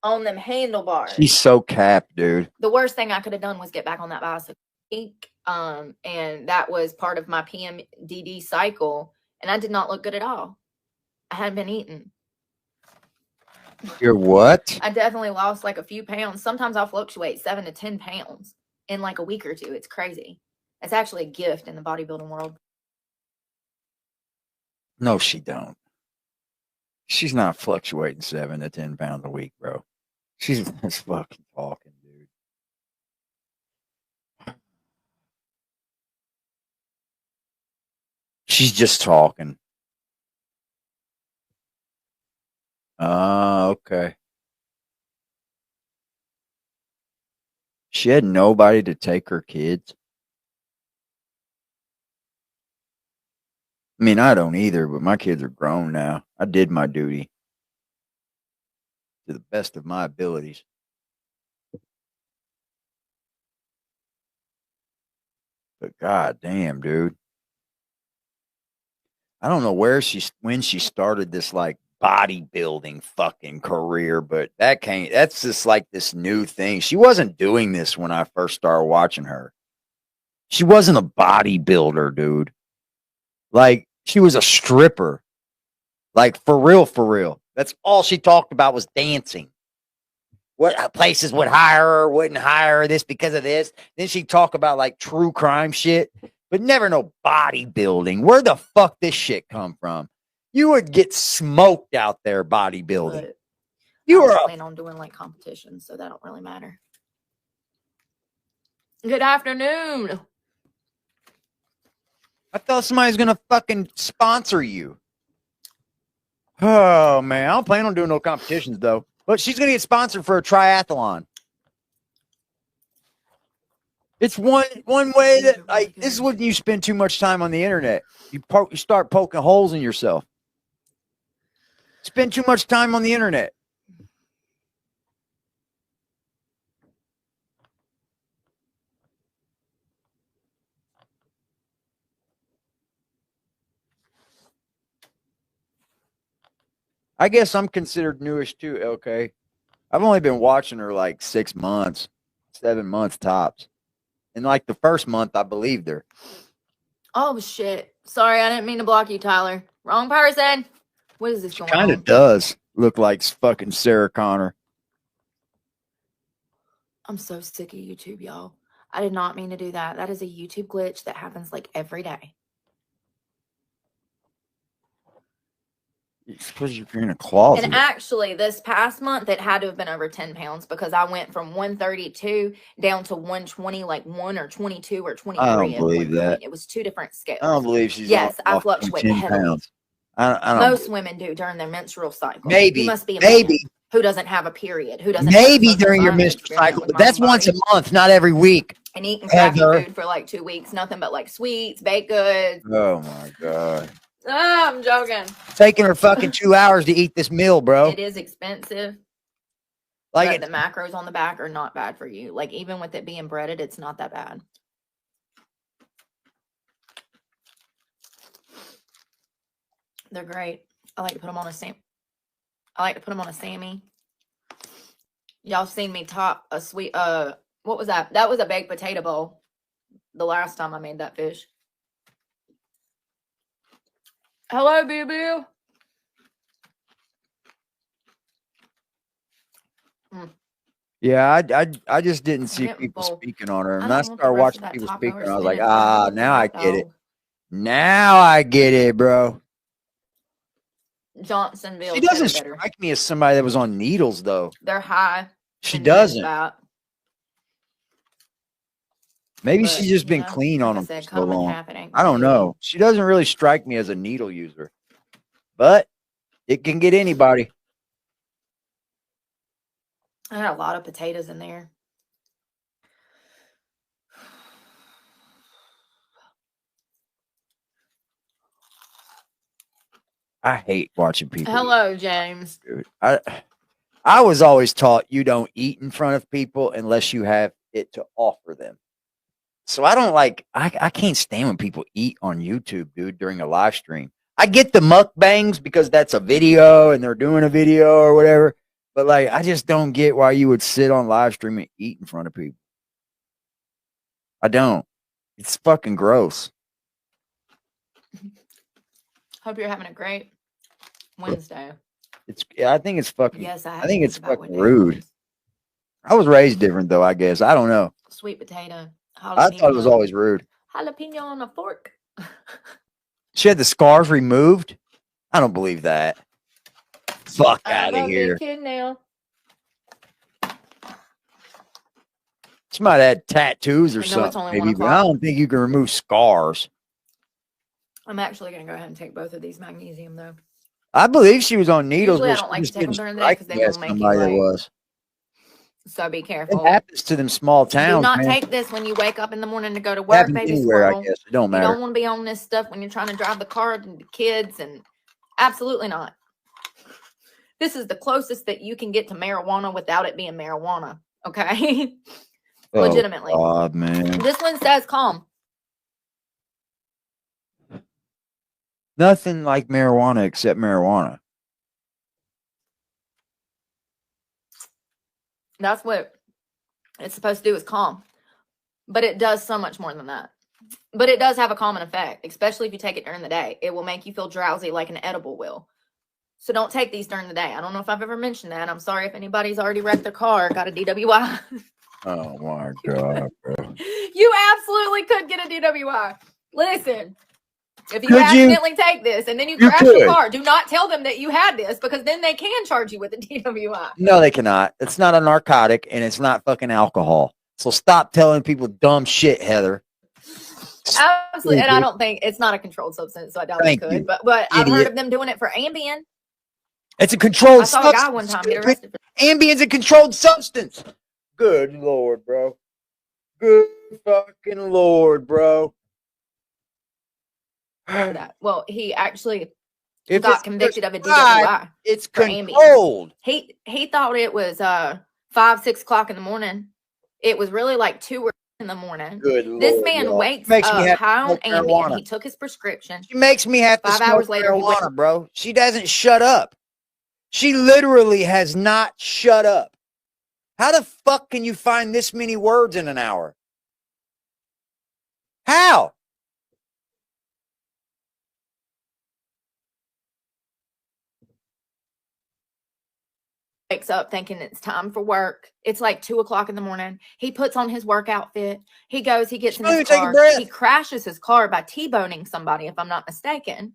on them handlebars. She's so capped, dude. The worst thing I could have done was get back on that bicycle. And that was part of my PMDD cycle. And I did not look good at all. I hadn't been eating. You're what? I definitely lost like a few pounds. Sometimes I'll fluctuate 7 to 10 pounds in like a week or two. It's crazy. It's actually a gift in the bodybuilding world. No, she don't. She's not fluctuating 7 to 10 pounds a week, bro. She's just fucking talking, dude. She's just talking. Okay. She had nobody to take her kids. I mean, I don't either, but my kids are grown now. I did my duty to the best of my abilities. But god damn, dude. I don't know when she started this like bodybuilding fucking career, but that's just like this new thing. She wasn't doing this when I first started watching her. She wasn't a bodybuilder, dude. Like, she was a stripper. Like, for real, for real. That's all she talked about was dancing. what places would hire her, wouldn't hire her, this because of this. Then she'd talk about like true crime shit, but never no bodybuilding. Where the fuck this shit come from? You would get smoked out there bodybuilding. But You I were don't a plan on doing like competitions, so that don't really matter. Good afternoon. I thought somebody was gonna fucking sponsor you. Oh man, I don't plan on doing no competitions though. But she's gonna get sponsored for a triathlon. It's one way that like this is when you spend too much time on the internet. You start poking holes in yourself. Spend too much time on the internet. I guess I'm considered newish too, LK. I've only been watching her like 6 months, 7 months tops. And like the first month, I believed her. Oh shit. Sorry, I didn't mean to block you, Tyler. Wrong person. What is this going Kind on? of does look like fucking Sarah Connor. I'm so sick of YouTube, y'all. I did not mean to do that. That is a YouTube glitch that happens like every day. It's because you're in a closet. And actually, this past month, it had to have been over 10 pounds because I went from 132 down to 120, like 1 or 22 or 23. I don't at believe one that. point. It was 2 different scales. I don't believe she's Yes, I off fluctuate 10 heavily. pounds. I don't Most women do during their menstrual cycle. Maybe, You must be a maybe. man who doesn't have a period, who doesn't Maybe have a during your body menstrual experiment cycle, with but my that's own once a body. month, not every week. And eating crappy Heather. food for like 2 weeks, nothing but like sweets, baked goods. Oh my god. Ah, I'm joking. Taking her fucking 2 hours to eat this meal, bro. It is expensive. Like But the macros on the back are not bad for you. Like even with it being breaded, it's not that bad. They're great. I like to put them on a Sammy. Y'all seen me top a sweet what was that? That was a baked potato bowl. The last time I made that fish. Hello, Boo Boo. yeah, I just didn't see getting people full. speaking on her. I And I don't want the started rest watching of that people taco speaking. or I was like, spinach. I ah, want the now I hot get it. dog. Now I get it, bro. Johnsonville. She doesn't cheddar bitter. strike me as somebody that was on needles, though. They're high. She in doesn't. fat, Maybe but, she's just you been know, clean like on I them said, for cut so 'em in long. half, it ain't I don't gonna kill you. know. She doesn't really strike me as a needle user, but it can get anybody. I had a lot of potatoes in there. I hate watching people. Hello, James. Dude. I was always taught you don't eat in front of people unless you have it to offer them. So I don't like, I can't stand when people eat on YouTube, dude, during a live stream. I get the mukbangs because that's a video and they're doing a video or whatever. But like, I just don't get why you would sit on live stream and eat in front of people. I don't. It's fucking gross. Hope you're having a great Wednesday. I think it's fucking, Yes, I think it's about what fucking day it rude. is. I was raised different though, I guess. I don't know. Sweet potato. I thought it was jalapeno. always rude. Jalapeno on a fork. She had the scars removed. I don't believe that. Fuck out I'm of a here. big kid now. She might have had tattoos or I know it's something, only maybe, 1 but I o'clock. don't think you can remove scars. I'm actually going to go ahead and take both of these magnesium, though. I believe she was on needles, Usually I but don't she like to just take them didn't during the day strike because they me will as make you somebody that late. was. So be It careful. happens to them small Do towns, not man. take this when you wake up in the morning to go to It work, happens baby anywhere, squirrel. I guess. It don't You matter. don't want to be on this stuff when you're trying to drive the car and the kids, and absolutely not. This is the closest that you can get to marijuana without it being marijuana. Okay. Oh, Legitimately. God, man. This one says calm. Nothing like marijuana except marijuana. That's what it's supposed to do, is calm. But it does so much more than that. But it does have a calming effect, especially if you take it during the day. It will make you feel drowsy like an edible will. So don't take these during the day. I don't know if I've ever mentioned that. I'm sorry if anybody's already wrecked their car or got a DWI. Oh my God, bro. You absolutely could get a DWI. Listen, if you Could you? accidentally take this and then you You crash your could. car, do not tell them that you had this because then they can charge you with a DWI. No, they cannot. It's not a narcotic and it's not fucking alcohol. So stop telling people dumb shit, Heather. Absolutely. And I don't think it's not a controlled substance, so I doubt Thank they could. you, But I've heard idiot. of them doing it for Ambien. It's a controlled I saw a guy one substance. time get arrested for Ambien's a controlled substance. Good Lord, bro. Good fucking Lord, bro. that. Well, he actually If got it's convicted of a prescribed, DWI. it's for Ambien. controlled. He thought it was 5-6 o'clock in the morning. It was really like 2 in the morning. Good This Lord, man y'all. wakes Makes me up have to high on smoke Ambien. marijuana. He took his prescription. She makes me have to 5 smoke hours later, he marijuana, went- bro. She doesn't shut up. She literally has not shut up. How the fuck can you find this many words in an hour? How? Wakes up thinking it's time for work. It's like 2 o'clock in the morning. He puts on his work outfit. He goes, he gets in Don't his even take a car. breath. He crashes his car by T-boning somebody, if I'm not mistaken.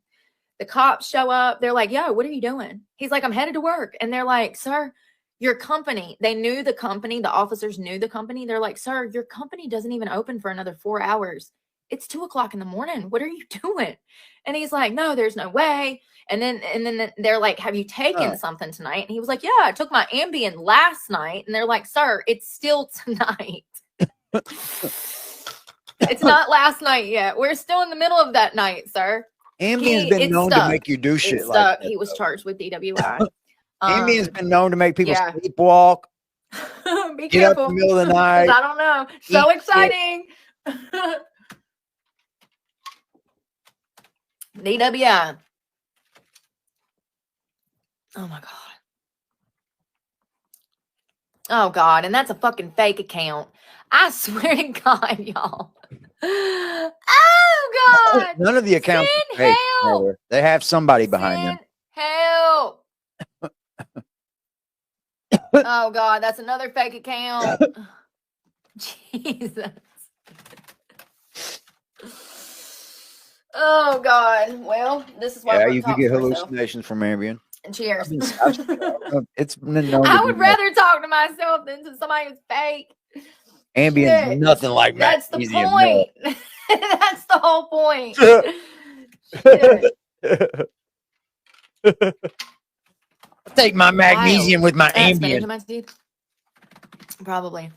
The cops show up. They're like, yo, what are you doing? He's like, I'm headed to work. And they're like, sir, your company, they knew the company. The officers knew the company. They're like, sir, your company doesn't even open for another 4 hours. It's 2 o'clock in the morning. What are you doing? And he's like, no, there's no way. And then they're like, have you taken something tonight? And he was like, yeah, I took my Ambien last night. And they're like, sir, it's still tonight. It's not last night yet. We're still in the middle of that night, sir. Ambien's been known to make you do shit like that. He was charged with DWI. Ambien's been known to make people yeah. sleepwalk. Be Get up careful. in the middle of the night. I don't know. So eat exciting. DWI. Oh my God. Oh God. And that's a fucking fake account. I swear to God, y'all. Oh God. None of the accounts are fake, Heather. They have somebody behind them. Help. Oh God, that's another fake account. Jesus. Oh God. Well, this is why Yeah, Brooke you could talks get to herself. hallucinations from Ambien. Cheers. It's been known I to would do that. rather talk to myself than to somebody who's fake. Ambien's Shit. nothing like That's the magnesium. point. That's the whole point. I take my magnesium with my That's been Ambien. into my teeth. Probably.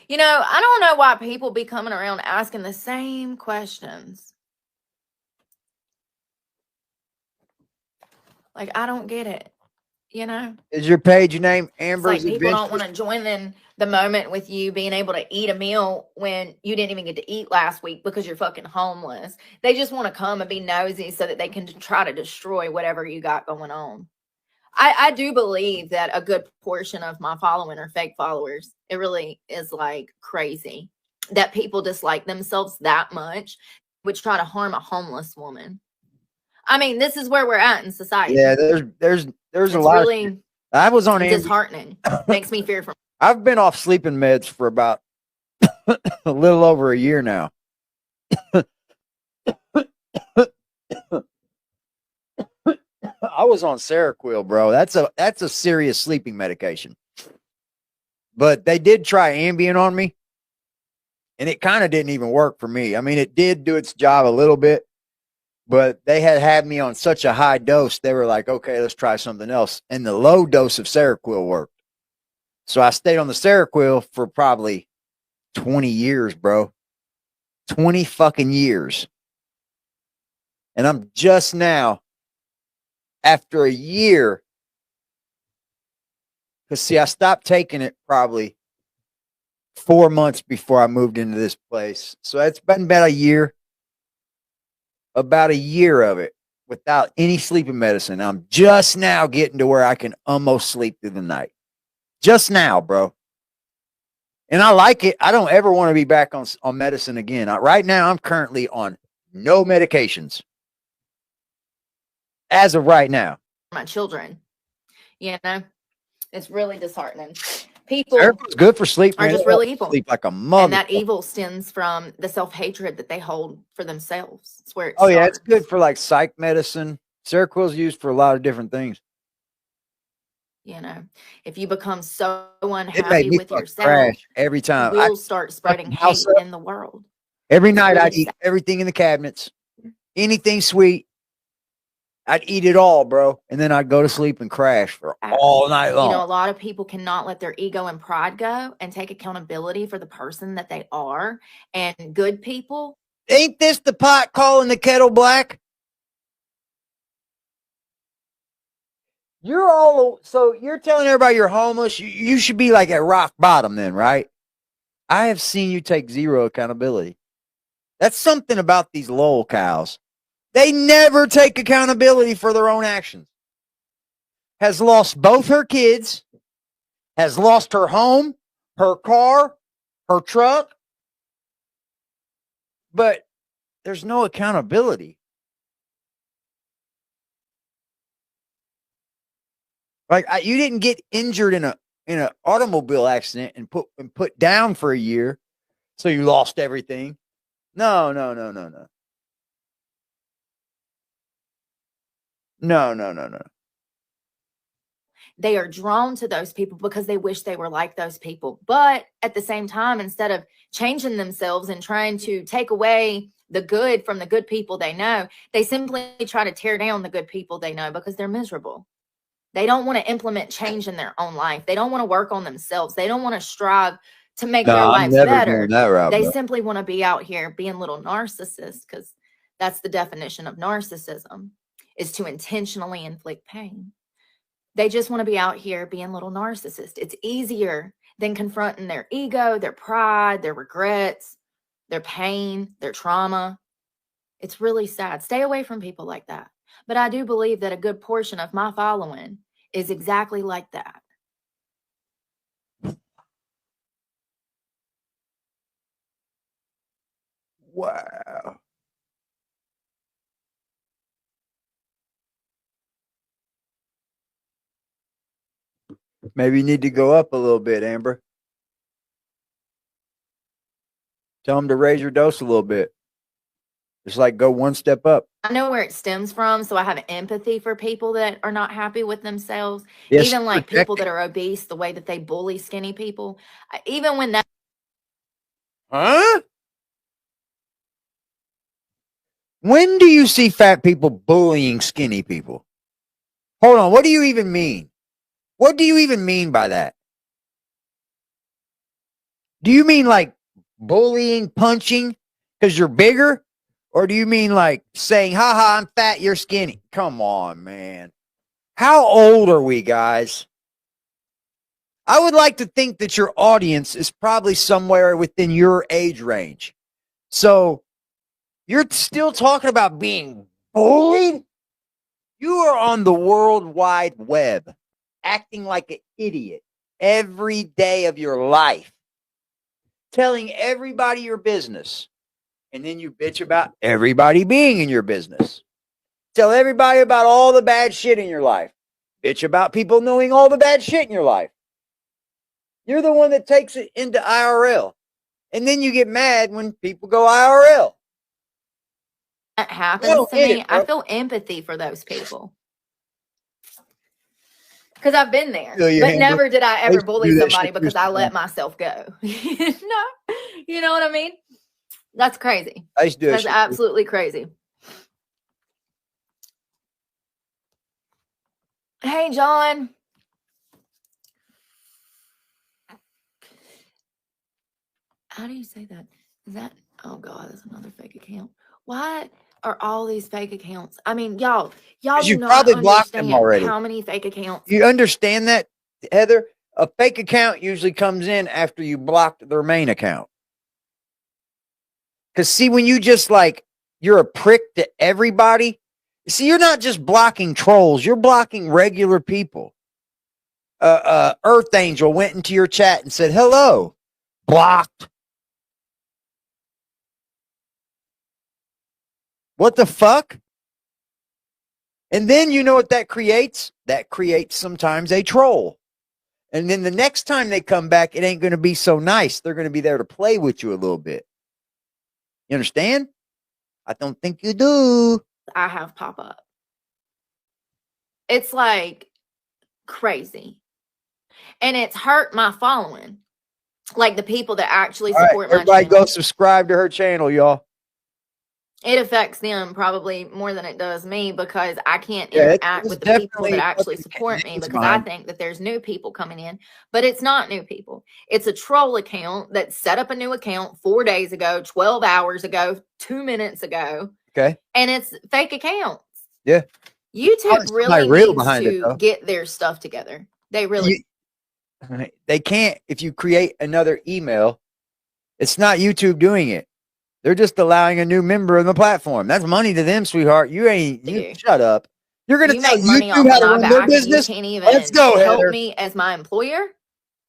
You know, I don't know why people be coming around asking the same questions. Like, I don't get it. You know? Is your page name It's Amber's like people don't Adventures? want to join in the moment with you being able to eat a meal when you didn't even get to eat last week because you're fucking homeless. They just want to come and be nosy so that they can try to destroy whatever you got going on. I do believe that a good portion of my following are fake followers. It really is like crazy that people dislike themselves that much, would try to harm a homeless woman. I mean, this is where we're at in society. Yeah, there's It's a lot. really I was on Ambien. disheartening. Makes me fear for. I've been off sleeping meds for about a little over a year now. I was on Seroquel, bro. That's a serious sleeping medication. But they did try Ambien on me, and it kind of didn't even work for me. I mean, it did do its job a little bit, but they had me on such a high dose. They were like, okay, let's try something else. And the low dose of Seroquel worked. So I stayed on the Seroquel for probably 20 years, bro. 20 fucking years. And I'm just now, after a year, because see, I stopped taking it probably 4 months before I moved into this place. So it's been about a year of it without any sleeping medicine. I'm just now getting to where I can almost sleep through the night. Just now, bro. And I like it. I don't ever want to be back on medicine again. Right now, I'm currently on no medications. as of right now. my children. You know, it's really disheartening. People It's good for sleep, are man. just They help really you evil. sleep like a And mother. that evil stems from the self-hatred that they hold for themselves. It's where it Oh yeah, it's starts. good for like psych medicine. Seroquel's used for a lot of different things. You know, if you become so It made unhappy me with fucking yourself, crash every you time. will start spreading fucking house hate up. in the world. Every It's night really I'd eat sad. everything in the cabinets, anything sweet. I'd eat it all, bro, and then I'd go to sleep and crash for all night long. You know, a lot of people cannot let their ego and pride go and take accountability for the person that they are. And good people, Ain't this the pot calling the kettle black? You're all so you're telling everybody you're homeless. You should be like at rock bottom then, right? I have seen you take zero accountability. That's something about these lol cows. They never take accountability for their own actions. Has lost both her kids, has lost her home, her car, her truck, but there's no accountability. Like you didn't get injured in an automobile accident and put down for a year, so you lost everything. No. No. they are drawn to those people because they wish they were like those people. But at the same time, instead of changing themselves and trying to take away the good from the good people they know, they simply try to tear down the good people they know because they're miserable. They don't want to implement change in their own life. They don't want to work on themselves. They don't want to strive to make their I'm lives never better. going that route, They bro. simply want to be out here being little narcissists, because that's the definition of narcissism, is to intentionally inflict pain. They just want to be out here being little narcissists. It's easier than confronting their ego, their pride, their regrets, their pain, their trauma. It's really sad. Stay away from people like that. But I do believe that a good portion of my following is exactly like that. Wow. Maybe you need to go up a little bit, Amber. Tell them to raise your dose a little bit. Just like go one step up. I know where it stems from, so I have empathy for people that are not happy with themselves. Yes, Even like people that are obese, the way that they bully skinny people. Even when that. Huh? When do you see fat people bullying skinny people? Hold on. What do you even mean? What do you even mean by that? Do you mean like bullying, punching because you're bigger? Or do you mean like saying, haha, I'm fat, you're skinny? Come on, man. How old are we, guys? I would like to think that your audience is probably somewhere within your age range. So you're still talking about being bullied? You are on the World Wide Web acting like an idiot every day of your life, telling everybody your business. And then you bitch about everybody being in your business. Tell everybody about all the bad shit in your life. Bitch about people knowing all the bad shit in your life. You're the one that takes it into IRL. And then you get mad when people go IRL. That happens to me, I feel empathy for those people. Because I've been there. But never did I ever bully somebody because I let myself go. No. You know what I mean? That's crazy. I used to do That's absolutely crazy. Hey, John. How do you say that? Is that, oh God, that's another fake account. Why are all these fake accounts? I mean, y'all do not probably blocked them understand already. how many fake accounts. You understand that, Heather? A fake account usually comes in after you blocked their main account. Because see, when you just like, you're a prick to everybody. See, you're not just blocking trolls. You're blocking regular people. Earth Angel went into your chat and said, hello. Blocked. What the fuck? And then you know what that creates? That creates sometimes a troll. And then the next time they come back, it ain't going to be so nice. They're going to be there to play with you a little bit. You understand? I don't think you do. I have pop up. It's like crazy. And it's hurt my following. Like the people that actually All right, support my everybody channel. go subscribe to her channel, y'all. It affects them probably more than it does me because I can't Yeah, interact it's with the people definitely that actually fucking support me names because I behind. think that there's new people coming in, but it's not new people. It's a troll account that set up a new account 4 days ago, 12 hours ago, 2 minutes ago, Okay. and it's fake accounts. Yeah. YouTube There's really somebody real needs behind it, to though. get their stuff together. They really They can't. If you create another email, it's not YouTube doing it. They're just allowing a new member of the platform. That's money to them, sweetheart. You do. shut up. You're going to You tell make money YouTube off how of to my run their back and you business? can't Let's even go, help Heather. me as my employer?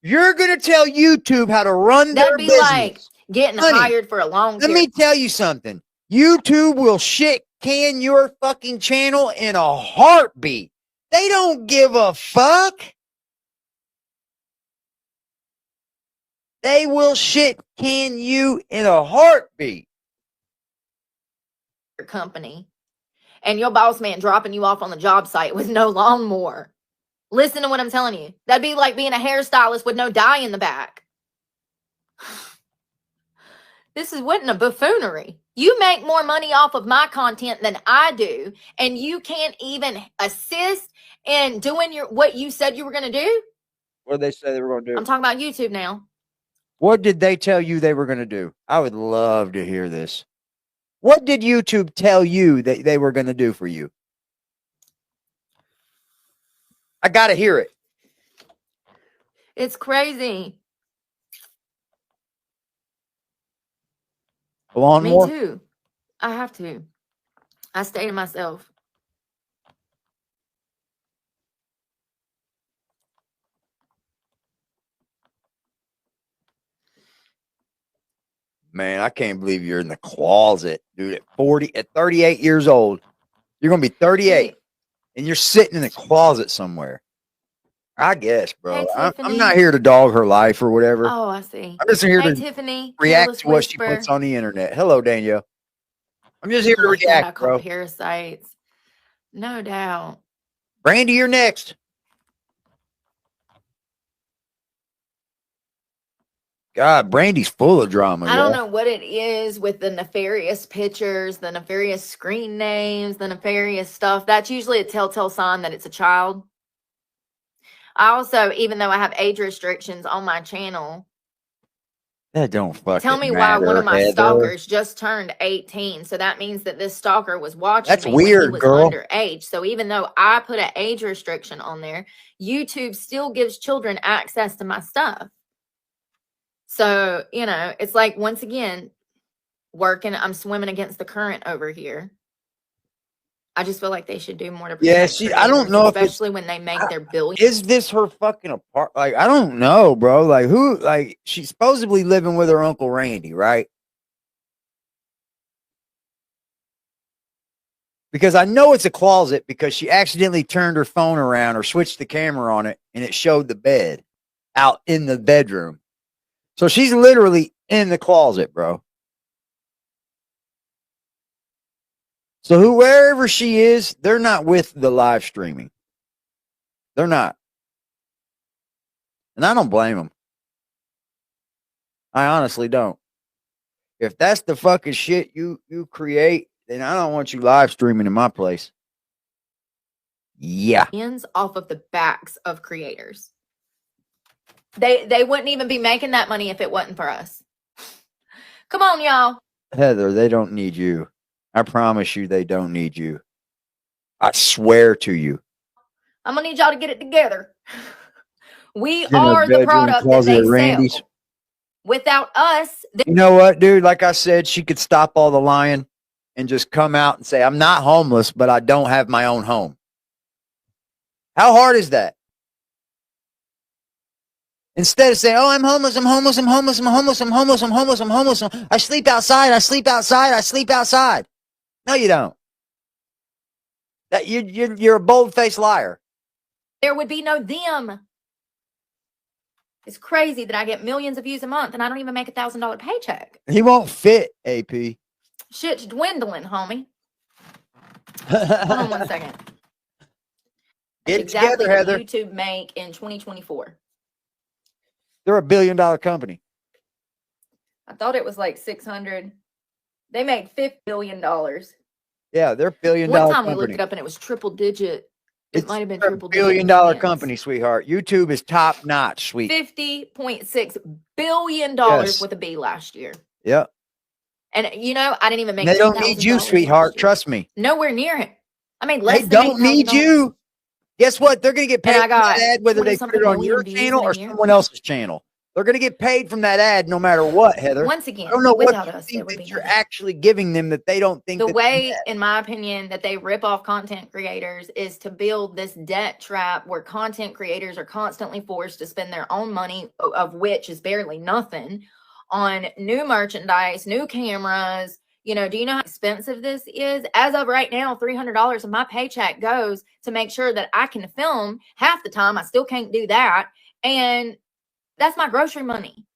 You're going to tell YouTube how to run their That'd be business. like getting Honey, hired for a long let period. me tell you something. YouTube will shit can your fucking channel in a heartbeat. They don't give a fuck. They will shit can you in a heartbeat. Company and your boss man dropping you off on the job site with no lawnmower. Listen to what I'm telling you. That'd be like being a hairstylist with no dye in the back. This is what in a buffoonery. You make more money off of my content than I do, and you can't even assist in doing what you said you were going to do? What did they say they were going to do? I'm talking about YouTube now. What did they tell you they were going to do? I would love to hear this. What did YouTube tell you that they were going to do for you? I got to hear it. It's crazy. A lawnmower? Me too. I have to. I stay to myself. Man, I can't believe you're in the closet, dude. At 38 years old, you're going to be 38 and you're sitting in the closet somewhere. I guess, bro. Hey, I'm Tiffany. not here to dog her life or whatever. Oh, I see. I'm just here Hey, to Tiffany. react Careless to what she Whisper. puts on the internet. Hello, Danielle. I'm just here to Like what I react, call bro. parasites. No doubt. Brandy, you're next. God, Brandy's full of drama. I don't y'all. know what it is with the nefarious pictures, the nefarious screen names, the nefarious stuff. That's usually a telltale sign that it's a child. I also, even though I have age restrictions on my channel, That don't fucking tell me matter, why one of my Heather. stalkers just turned 18. So that means that this stalker was watching That's me when he weird, was girl. underage. So even though I put an age restriction on there, YouTube still gives children access to my stuff. So, it's like, once again, I'm swimming against the current over here. I just feel like they should do more to protect I don't creators, know if it's, especially when they make their billions. is this her fucking apart? Like, I don't know, bro. Like, who, like, she's supposedly living with her Uncle Randy, right? Because I know it's a closet because she accidentally turned her phone around or switched the camera on it and it showed the bed out in the bedroom. So she's literally in the closet, bro. So wherever she is, they're not with the live streaming. They're not. And I don't blame them. I honestly don't. If that's the fucking shit you create, then I don't want you live streaming in my place. Yeah. Off of the backs of creators. They wouldn't even be making that money if it wasn't for us. Come on, y'all. Heather, they don't need you. I promise you they don't need you. I swear to you. I'm gonna need y'all to get it together. We In her are the bedroom product that closet they at Randy's. sell. Without us, You know what, dude? Like I said, she could stop all the lying and just come out and say, I'm not homeless, but I don't have my own home. How hard is that? Instead of saying, oh, I'm homeless, I'm homeless, I'm homeless, I'm homeless, I'm homeless, I'm homeless, I'm homeless. I sleep outside, I sleep outside, I sleep outside. No, you don't. That you're a bold-faced liar. There would be no them. It's crazy that I get millions of views a month and I don't even make $1,000 paycheck. He won't fit, AP. Shit's dwindling, homie. Hold on one second. Get it Exactly together, what Heather. YouTube make in 2024. They're $1 billion company. I thought it was like 600. They made $50 billion. Yeah, they're $1 billion One time company. we looked it up and it was triple digit. It might have been a triple $1 billion digit. company, sweetheart. YouTube is top notch, sweet. $50.6 billion Yes. with a B last year. Yep. And you know, I didn't even make They don't need you, $2,000 sweetheart. last year. Trust me. Nowhere near it. I made less They than don't need $8,000. you. Guess what? They're going to get paid And I for that got ad, whether they put it on 20-something your million views channel in a or year. someone else's channel. They're going to get paid from that ad no matter what, Heather. Once again, I don't know what without you us, there think would be that you're nothing. actually giving them that they don't think The that way, in my opinion, that they rip off content creators is to build this debt trap where content creators are constantly forced to spend their own money, of which is barely nothing, on new merchandise, new cameras. You know, do you know how expensive this is? As of right now, $300 of my paycheck goes to make sure that I can film. Half the time, I still can't do that. And that's my grocery money.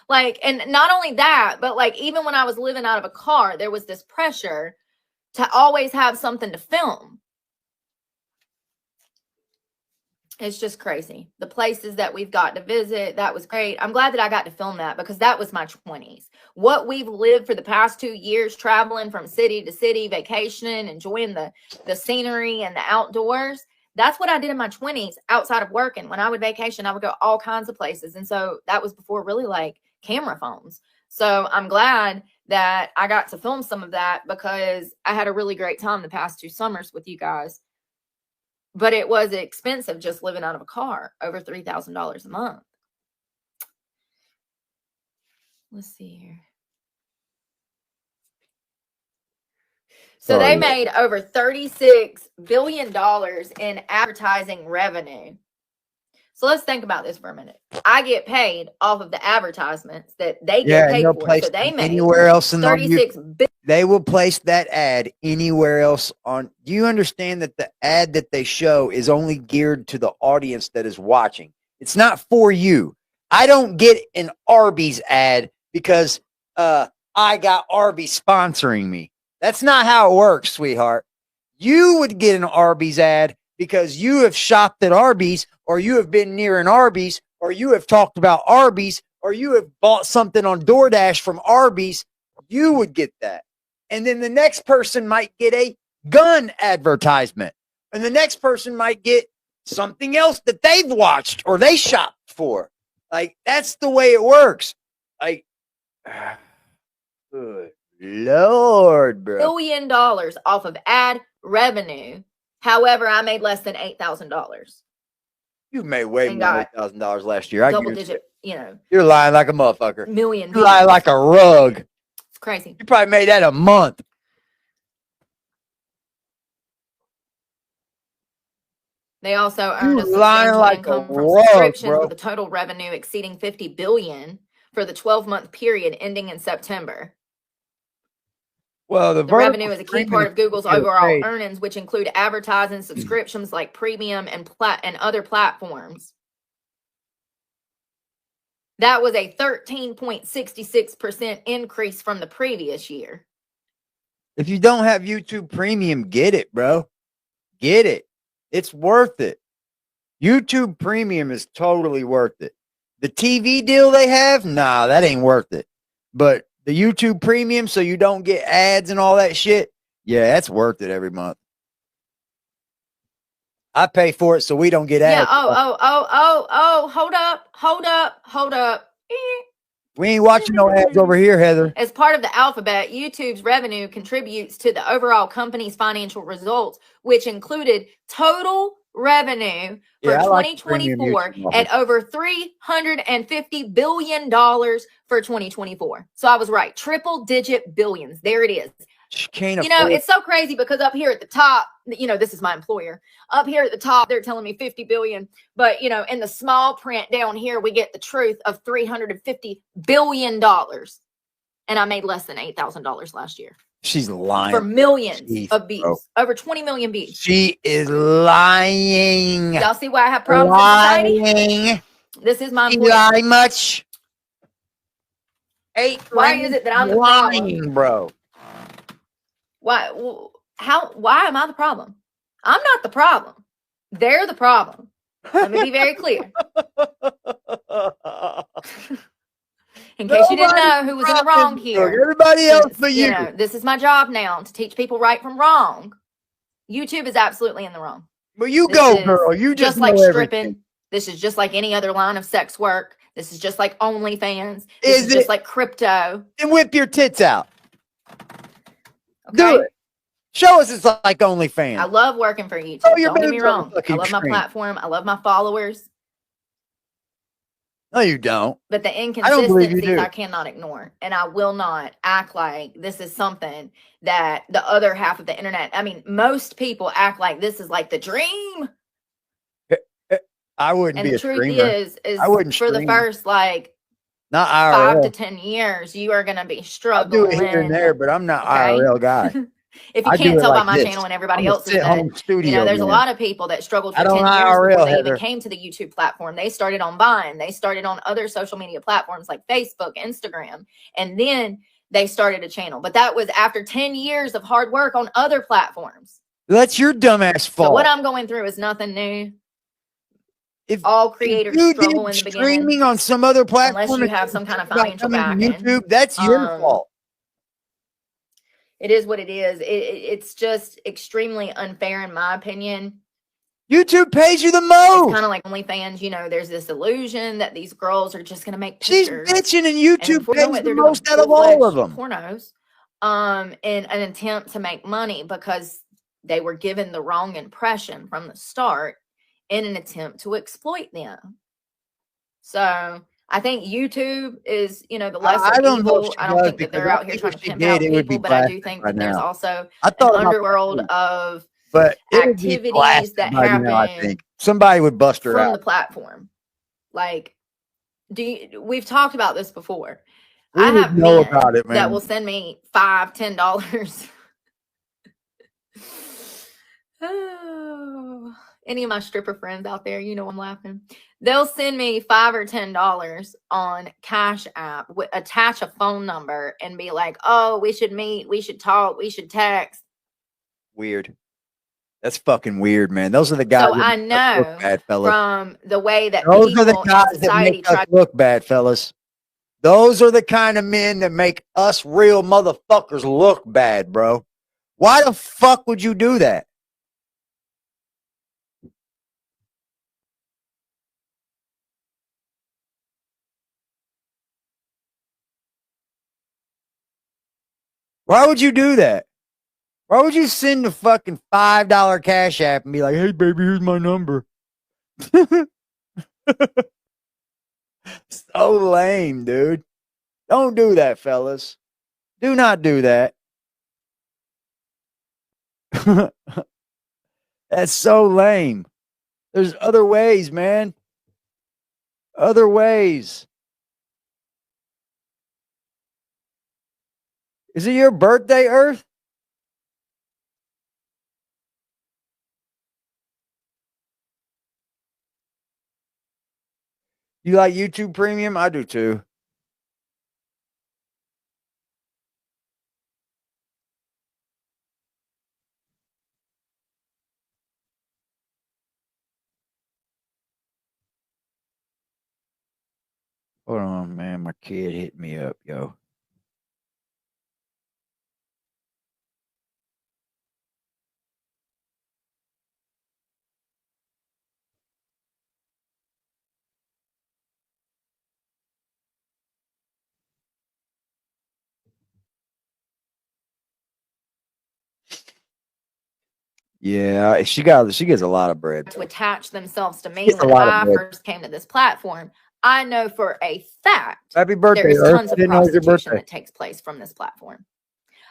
Like, and not only that, but like, even when I was living out of a car, there was this pressure to always have something to film. It's just crazy. The places that we've got to visit, that was great. I'm glad that I got to film that because that was my 20s. What we've lived for the past 2 years, traveling from city to city, vacationing, enjoying the scenery and the outdoors. That's what I did in my 20s outside of working. When I would vacation, I would go all kinds of places. And so that was before really like camera phones. So I'm glad that I got to film some of that because I had a really great time the past 2 summers with you guys. But it was expensive just living out of a car, over $3,000 a month. Let's see here. So they made over $36 billion in advertising revenue. So let's think about this for a minute. I get paid off of the advertisements that they get paid for. So they made anywhere else in $36 billion. They will place that ad anywhere else on. Do you understand that the ad that they show is only geared to the audience that is watching? It's not for you. I don't get an Arby's ad because I got Arby's sponsoring me. That's not how it works, sweetheart. You would get an Arby's ad because you have shopped at Arby's, or you have been near an Arby's, or you have talked about Arby's, or you have bought something on DoorDash from Arby's. You would get that. And then the next person might get a gun advertisement. And the next person might get something else that they've watched or they shopped for. Like, that's the way it works. Like, good Lord, bro. $1 billion off of ad revenue. However, I made less than $8,000. You made way more than $8,000 last year. Double digit, you know. You're lying like a motherfucker. Million. You're lying like a rug. It's crazy. You probably made that a month. They also earned a substantial income from subscriptions with a total revenue exceeding $50 billion for the 12-month period ending in September. Well, the revenue is a key part of Google's overall earnings, which include advertising, subscriptions like premium and other platforms. That was a 13.66% increase from the previous year. If you don't have YouTube Premium, get it, bro. Get it. It's worth it. YouTube Premium is totally worth it. The TV deal they have, nah, that ain't worth it. But the YouTube Premium, so you don't get ads and all that shit, yeah, that's worth it every month. I pay for it so we don't get ads. Yeah, hold up. We ain't watching no ads over here, Heather. As part of the alphabet, YouTube's revenue contributes to the overall company's financial results, which included total revenue for 2024 at over $350 billion for 2024. So I was right. Triple digit billions. There it is. You know, it's so crazy because up here at the top, you know, this is my employer. Up here at the top, they're telling me 50 billion. But, you know, in the small print down here, we get the truth of $350 billion. and I made less than $8,000 last year She's lying. for millions Jeez, of views, bro. over 20 million views. She is lying. Y'all see why I have problems with society? Lying. This is my You employer. lie much. Why is it that I'm the lying, problem? bro? Why am I the problem? I'm not the problem. They're the problem. Let me be very clear. In case you didn't know who was in the wrong here. Everybody else but you. know, this is my job now to teach people right from wrong. YouTube is absolutely in the wrong. Well, you This go, is girl. You just like know stripping. everything. This is just like any other line of sex work. This is just like OnlyFans. Is This is just it? like crypto. Then whip your tits out. Okay. Do it. Show us it's like I OnlyFans. love working for YouTube. Oh, your Don't get me boobs on the wrong. I fucking love my screen. platform. I love my followers. No, you don't. But the don't believe you inconsistencies do. I cannot ignore. And I will not act like this is something that the other half of the internet, I mean, most people act like this is like the dream. I wouldn't And be the a truth streamer. is I wouldn't for the stream. first like Not 5 IRL. to 10 years, you are going to be I'll do struggling. it here and there, but I'm not Okay. IRL guy. If you I do can't it tell like by my this. channel and everybody I'm a else's, sit-home that, studio there's a man. lot of people that struggled for I 10 don't years IRL, before they Heather. even came to the YouTube platform. They started on Vine. They started on other social media platforms like Facebook, Instagram, and then they started a channel. But that was after 10 years of hard work on other platforms. That's your dumbass fault. So what I'm going through is nothing new. If All creators you struggle did in the beginning. streaming on some other platform, Unless you and have some kind of about financial coming to backing. YouTube, that's your fault. It is what it is. It's just extremely unfair, in my opinion. YouTube pays you the It's most. kind of like OnlyFans. You know, there's this illusion that these girls are just going to make She's pictures. bitching, and And YouTube before you know pays it, the they're doing most out of all of full-fledged them. pornos, in an attempt to make money because they were given the wrong impression from the start in an attempt to exploit them. So I think YouTube is, the lesser I don't know if evil. she I don't does, think that because they're I out here think trying if to she pimp out did, it would be people, but I do blasted think by that there's now. also I an thought about underworld that, of but it would be activities blasted that by now, I happen think somebody would bust her from the out. platform. Like, we've talked about this before. We I would have know men about it, that man. will send me $5, $10. Oh, any of my stripper friends out there, I'm laughing. They'll send me $5 or $10 on Cash App, attach a phone number, and be like, "Oh, we should meet, we should talk, we should text." Weird. That's fucking weird, man. Those are the guys So that I make us look know bad, fellas. from the way that Those are the people guys in that society make us try. look bad, fellas. Those are the kind of men that make us real motherfuckers look bad, bro. Why the fuck would you do that? Why would you do that? Why would you send a fucking $5 Cash App and be like, "Hey, baby, here's my number"? So lame, dude. Don't do that, fellas. Do not do that. That's so lame. There's other ways, man. Other ways. Is it your birthday, Earth? You like YouTube Premium? I do too. Hold on, man. My kid hit me up, yo. Yeah, she gets a lot of bread. To attach themselves to me It's a when lot of I bread. first came to this platform. I know for a fact Happy birthday, there is Earth. tons I of didn't know it was your prostitution birthday. that takes place from this platform.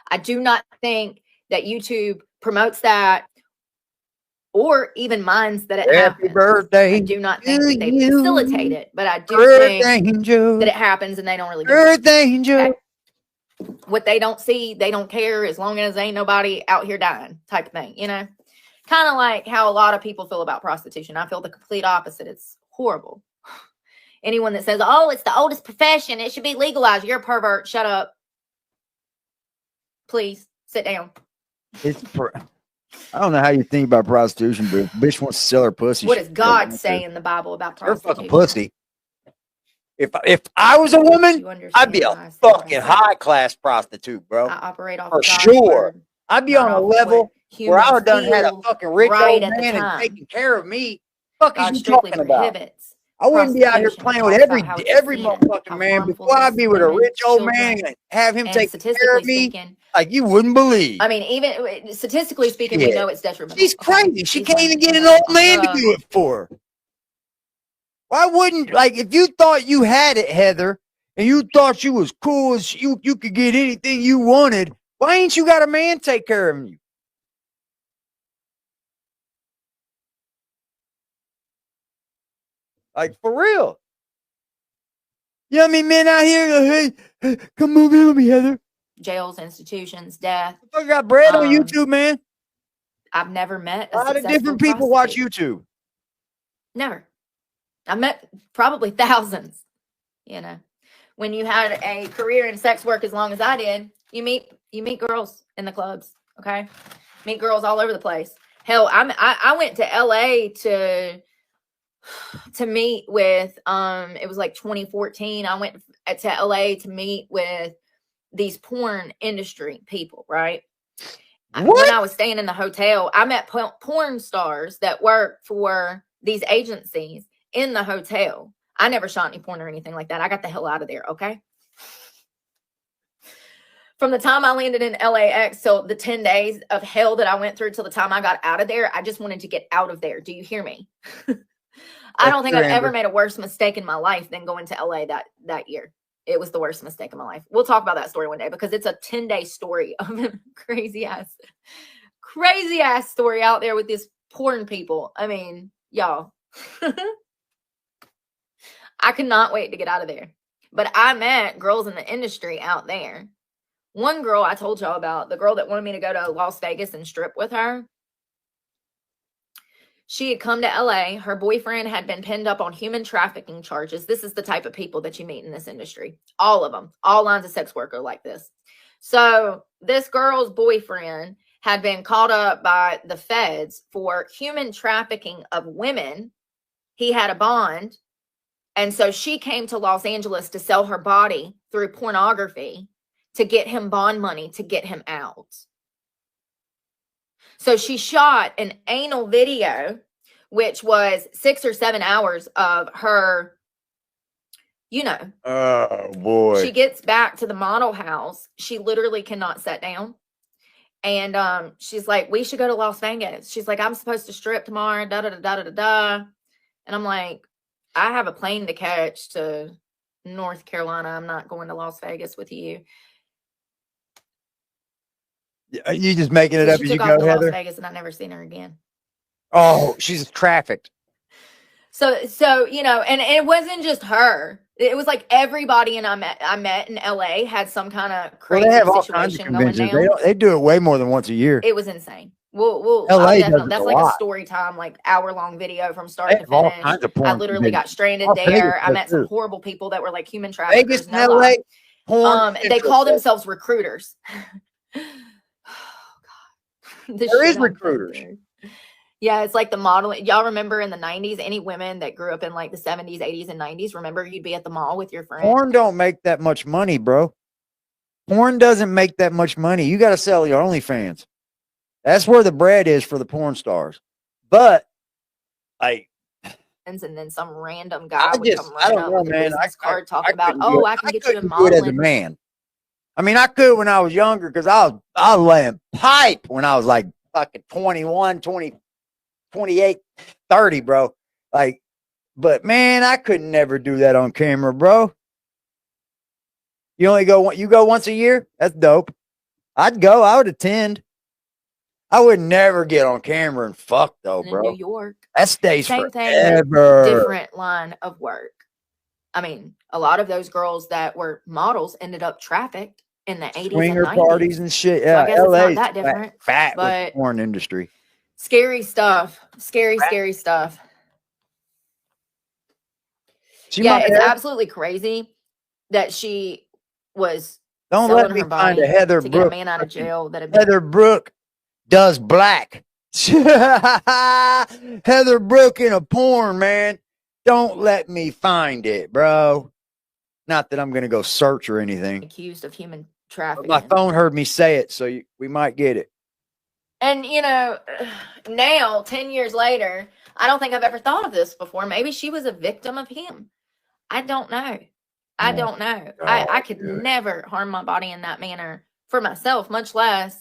I do not think that YouTube promotes that or even minds that it Happy happens. birthday. I do not think to that they you, facilitate it, but I do Earth think Angel. that it happens and they don't really do it. Earth Angel. What they don't see, they don't care as long as ain't nobody out here dying type of thing, you know? Kind of like how a lot of people feel about prostitution. I feel the complete opposite. It's horrible. Anyone that says, oh, it's the oldest profession, it should be legalized, you're a pervert. Shut up. Please, sit down. I don't know how you think about prostitution, but if a bitch wants to sell her pussy. What does God say in the Bible about her prostitution? fucking pussy? If I was a woman, I'd be a fucking high class prostitute, bro. I operate off for sure. I'd be on a level where I would done had a fucking rich old man and taking care of me. Fuck is you talking about? I wouldn't be out here playing with every motherfucking man before I'd be with a rich old man and have him take care of me. Like you wouldn't believe. I mean, even statistically speaking, we know it's detrimental. She's crazy. She can't even get an old man to do it for her. Why wouldn't, like, if you thought you had it, Heather, and you thought you was cool as you could get anything you wanted, why ain't you got a man take care of you? Like, for real. You know how many men out here, hey, come move in with me, Heather. Jails, institutions, death. I got bread on YouTube, man. I've never met a lot of different people watch YouTube. Never. I met probably thousands. You know, when you had a career in sex work as long as I did, you meet girls in the clubs. Okay, meet girls all over the place. Hell, I went to LA to meet with it was like 2014. I went to LA to meet with these porn industry people, right? What? When I was staying in the hotel, I met porn stars that work for these agencies in the hotel. I never shot any porn or anything like that. I got the hell out of there, okay? From the time I landed in LAX till the 10 days of hell that I went through till the time I got out of there, I just wanted to get out of there. Do you hear me? I don't think I've ever made a worse mistake in my life than going to LA that year. It was the worst mistake of my life. We'll talk about that story one day because it's a 10-day story of a crazy ass story out there with these porn people. I mean, y'all. I could not wait to get out of there. But I met girls in the industry out there. One girl I told y'all about, the girl that wanted me to go to Las Vegas and strip with her. She had come to LA. Her boyfriend had been pinned up on human trafficking charges. This is the type of people that you meet in this industry. All of them. All lines of sex work are like this. So this girl's boyfriend had been caught up by the feds for human trafficking of women. He had a bond. And so she came to Los Angeles to sell her body through pornography to get him bond money to get him out. So she shot an anal video, which was 6 or 7 hours of her, you know. Oh, boy. She gets back to the model house. She literally cannot sit down. And she's like, we should go to Las Vegas. She's like, I'm supposed to strip tomorrow, da-da-da-da-da-da. And I'm like, I have a plane to catch to North Carolina. I'm not going to Las Vegas with you. You just making it up as you go, Heather? Las Vegas, and I never seen her again. Oh, she's trafficked. So you know, and it wasn't just her. It was like everybody I met in LA had some kind of crazy situation going down. They do it way more than once a year. It was insane. We'll LA that's like a story time, like hour-long video from start to finish. I literally got stranded there. I met some horrible people that were like human traffickers. Vegas and LA, porn they call themselves recruiters. There is recruiters. Yeah, it's like the model. Y'all remember in the 90s, any women that grew up in like the 70s, 80s, and 90s, remember you'd be at the mall with your friend? Porn don't make that much money, bro. Porn doesn't make that much money. You got to sell your OnlyFans. That's where the bread is for the porn stars. But, and then some random guy would come I don't know, man. I can get you in modeling. As a man. I mean, I could when I was younger because I was laying pipe when I was like fucking 21, 20, 28, 30, bro. Like, but man, I could never do that on camera, bro. You go once a year? That's dope. I'd go. I would attend. I would never get on camera and fuck though, bro. In New York. That stays same forever. Thing, different line of work. I mean, a lot of those girls that were models ended up trafficked in the 80s Swinger and 90s. parties and shit. So Yeah, I guess it's LA not that different. fat with but the porn industry. scary stuff. Scary stuff. She Yeah, might it's have. absolutely crazy that she was Don't selling let me her find body a Heather to get a Brooke. man out of jail that had been Heather Brooke does black. Heather Brooke in a porn, man. Don't let me find it, bro. Not that I'm gonna go search or anything. accused of human But trafficking. my phone heard me say it, so we might get it. And now 10 years later, I don't think I've ever thought of this before. Maybe she was a victim of him. I don't know. I don't know. I could never harm my body in that manner for myself, much less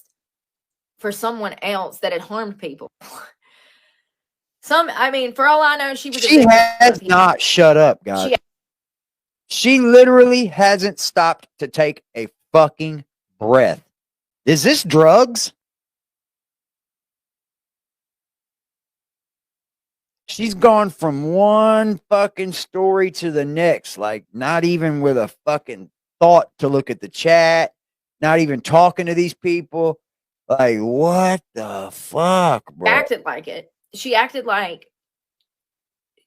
for someone else that had harmed people. For all I know, she was. She has not shut up, guys. She literally hasn't stopped to take a fucking breath. Is this drugs? She's gone from one fucking story to the next, like not even with a fucking thought to look at the chat, not even talking to these people. Like, what the fuck, bro? Acted like it. She acted like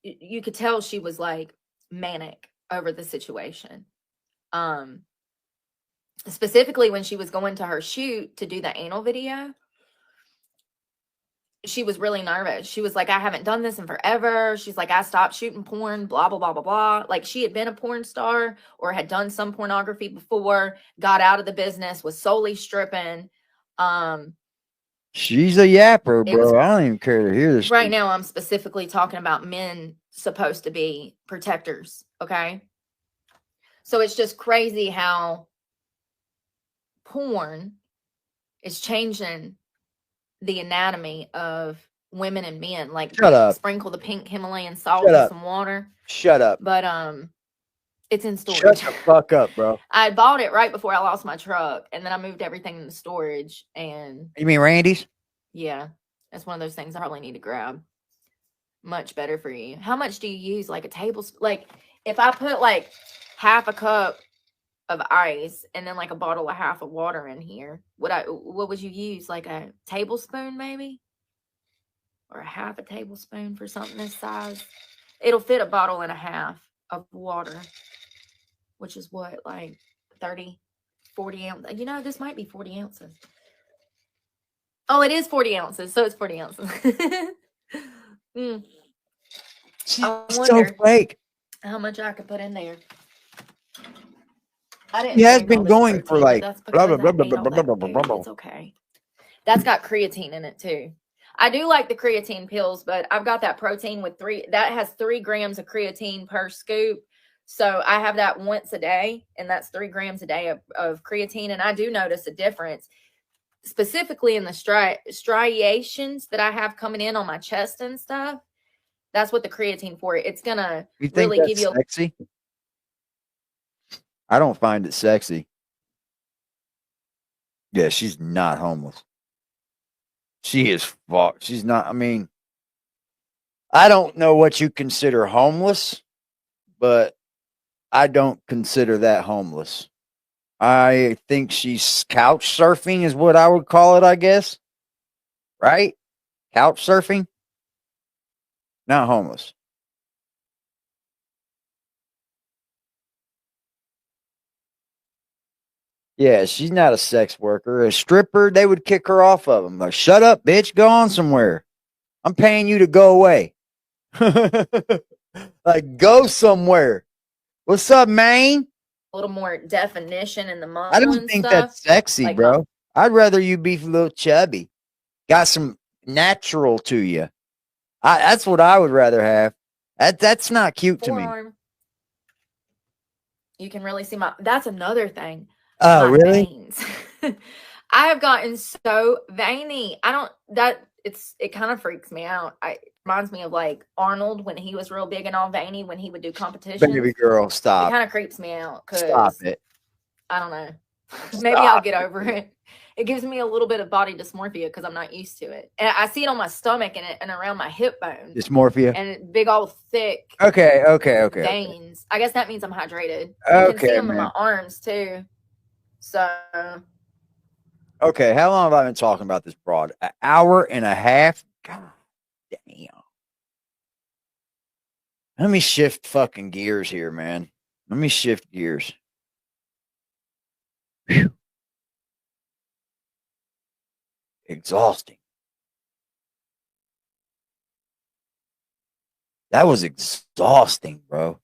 you could tell she was like manic over the situation. Specifically when she was going to her shoot to do the anal video, she was really nervous. She was like, I haven't done this in forever. She's like, I stopped shooting porn, blah, blah, blah, blah, blah. Like she had been a porn star or had done some pornography before, got out of the business, was solely stripping. She's a yapper, bro. I don't even care to hear this. Right now, I'm specifically talking about men supposed to be protectors, okay? So it's just crazy how porn is changing the anatomy of women and men. Like, Shut up. Sprinkle the pink Himalayan salt Shut with up. some water. Shut up. But it's in storage. Shut the fuck up, bro. I bought it right before I lost my truck, and then I moved everything into storage. And You mean Randy's? yeah, that's one of those things I probably need to grab. Much better for you. How much do you use? Like a tablespoon? Like if I put like half a cup of ice and then like a bottle of half of water in here, what would you use? Like a tablespoon maybe? Or a half a tablespoon for something this size? It'll fit a bottle and a half of water, which is what, like 30, 40 ounces. This might be 40 ounces. Oh, it is 40 ounces. So it's 40 ounces. She's I so wonder fake. how much I could put in there. I didn't. He has drink been all this going for protein, but like that's blah blah because blah I blah ate blah all blah that blah food. blah blah. It's okay. That's got creatine in it too. I do like the creatine pills, but I've got that protein with that has 3 grams of creatine per scoop. So I have that once a day, and that's 3 grams a day of creatine. And I do notice a difference, specifically in the striations that I have coming in on my chest and stuff. That's what the creatine for. It's gonna really give you sexy. I don't find it sexy. Yeah, she's not homeless. She is fucked. She's not. I mean, I don't know what you consider homeless, but I don't consider that homeless. I think she's couch surfing is what I would call it, I guess. Right? Couch surfing? Not homeless. Yeah, she's not a sex worker. A stripper, they would kick her off of them. Like, shut up, bitch. Go on somewhere. I'm paying you to go away. Like, go somewhere. What's up, man? a little more definition in the muscle. I don't think that's sexy, like bro. I'd rather you be a little chubby. Got some natural to you. That's what I would rather have. That's not cute to me. forearm. You can really see that's another thing. Oh, my really? Veins. I have gotten so veiny. It kind of freaks me out. It reminds me of like Arnold when he was real big and all veiny when he would do competition. Baby girl, It stop. kind of creeps me out Stop because it. I don't know. Maybe I'll get over it. It gives me a little bit of body dysmorphia because I'm not used to it. And I see it on my stomach and around my hip bone. Dysmorphia. And big old thick Okay. veins. I guess that means I'm hydrated. You can see Okay, them in man. my arms too. So Okay, how long have I been talking about this broad? An hour and a half? God damn. Let me shift fucking gears here, man. Let me shift gears. Whew. Exhausting. That was exhausting, bro.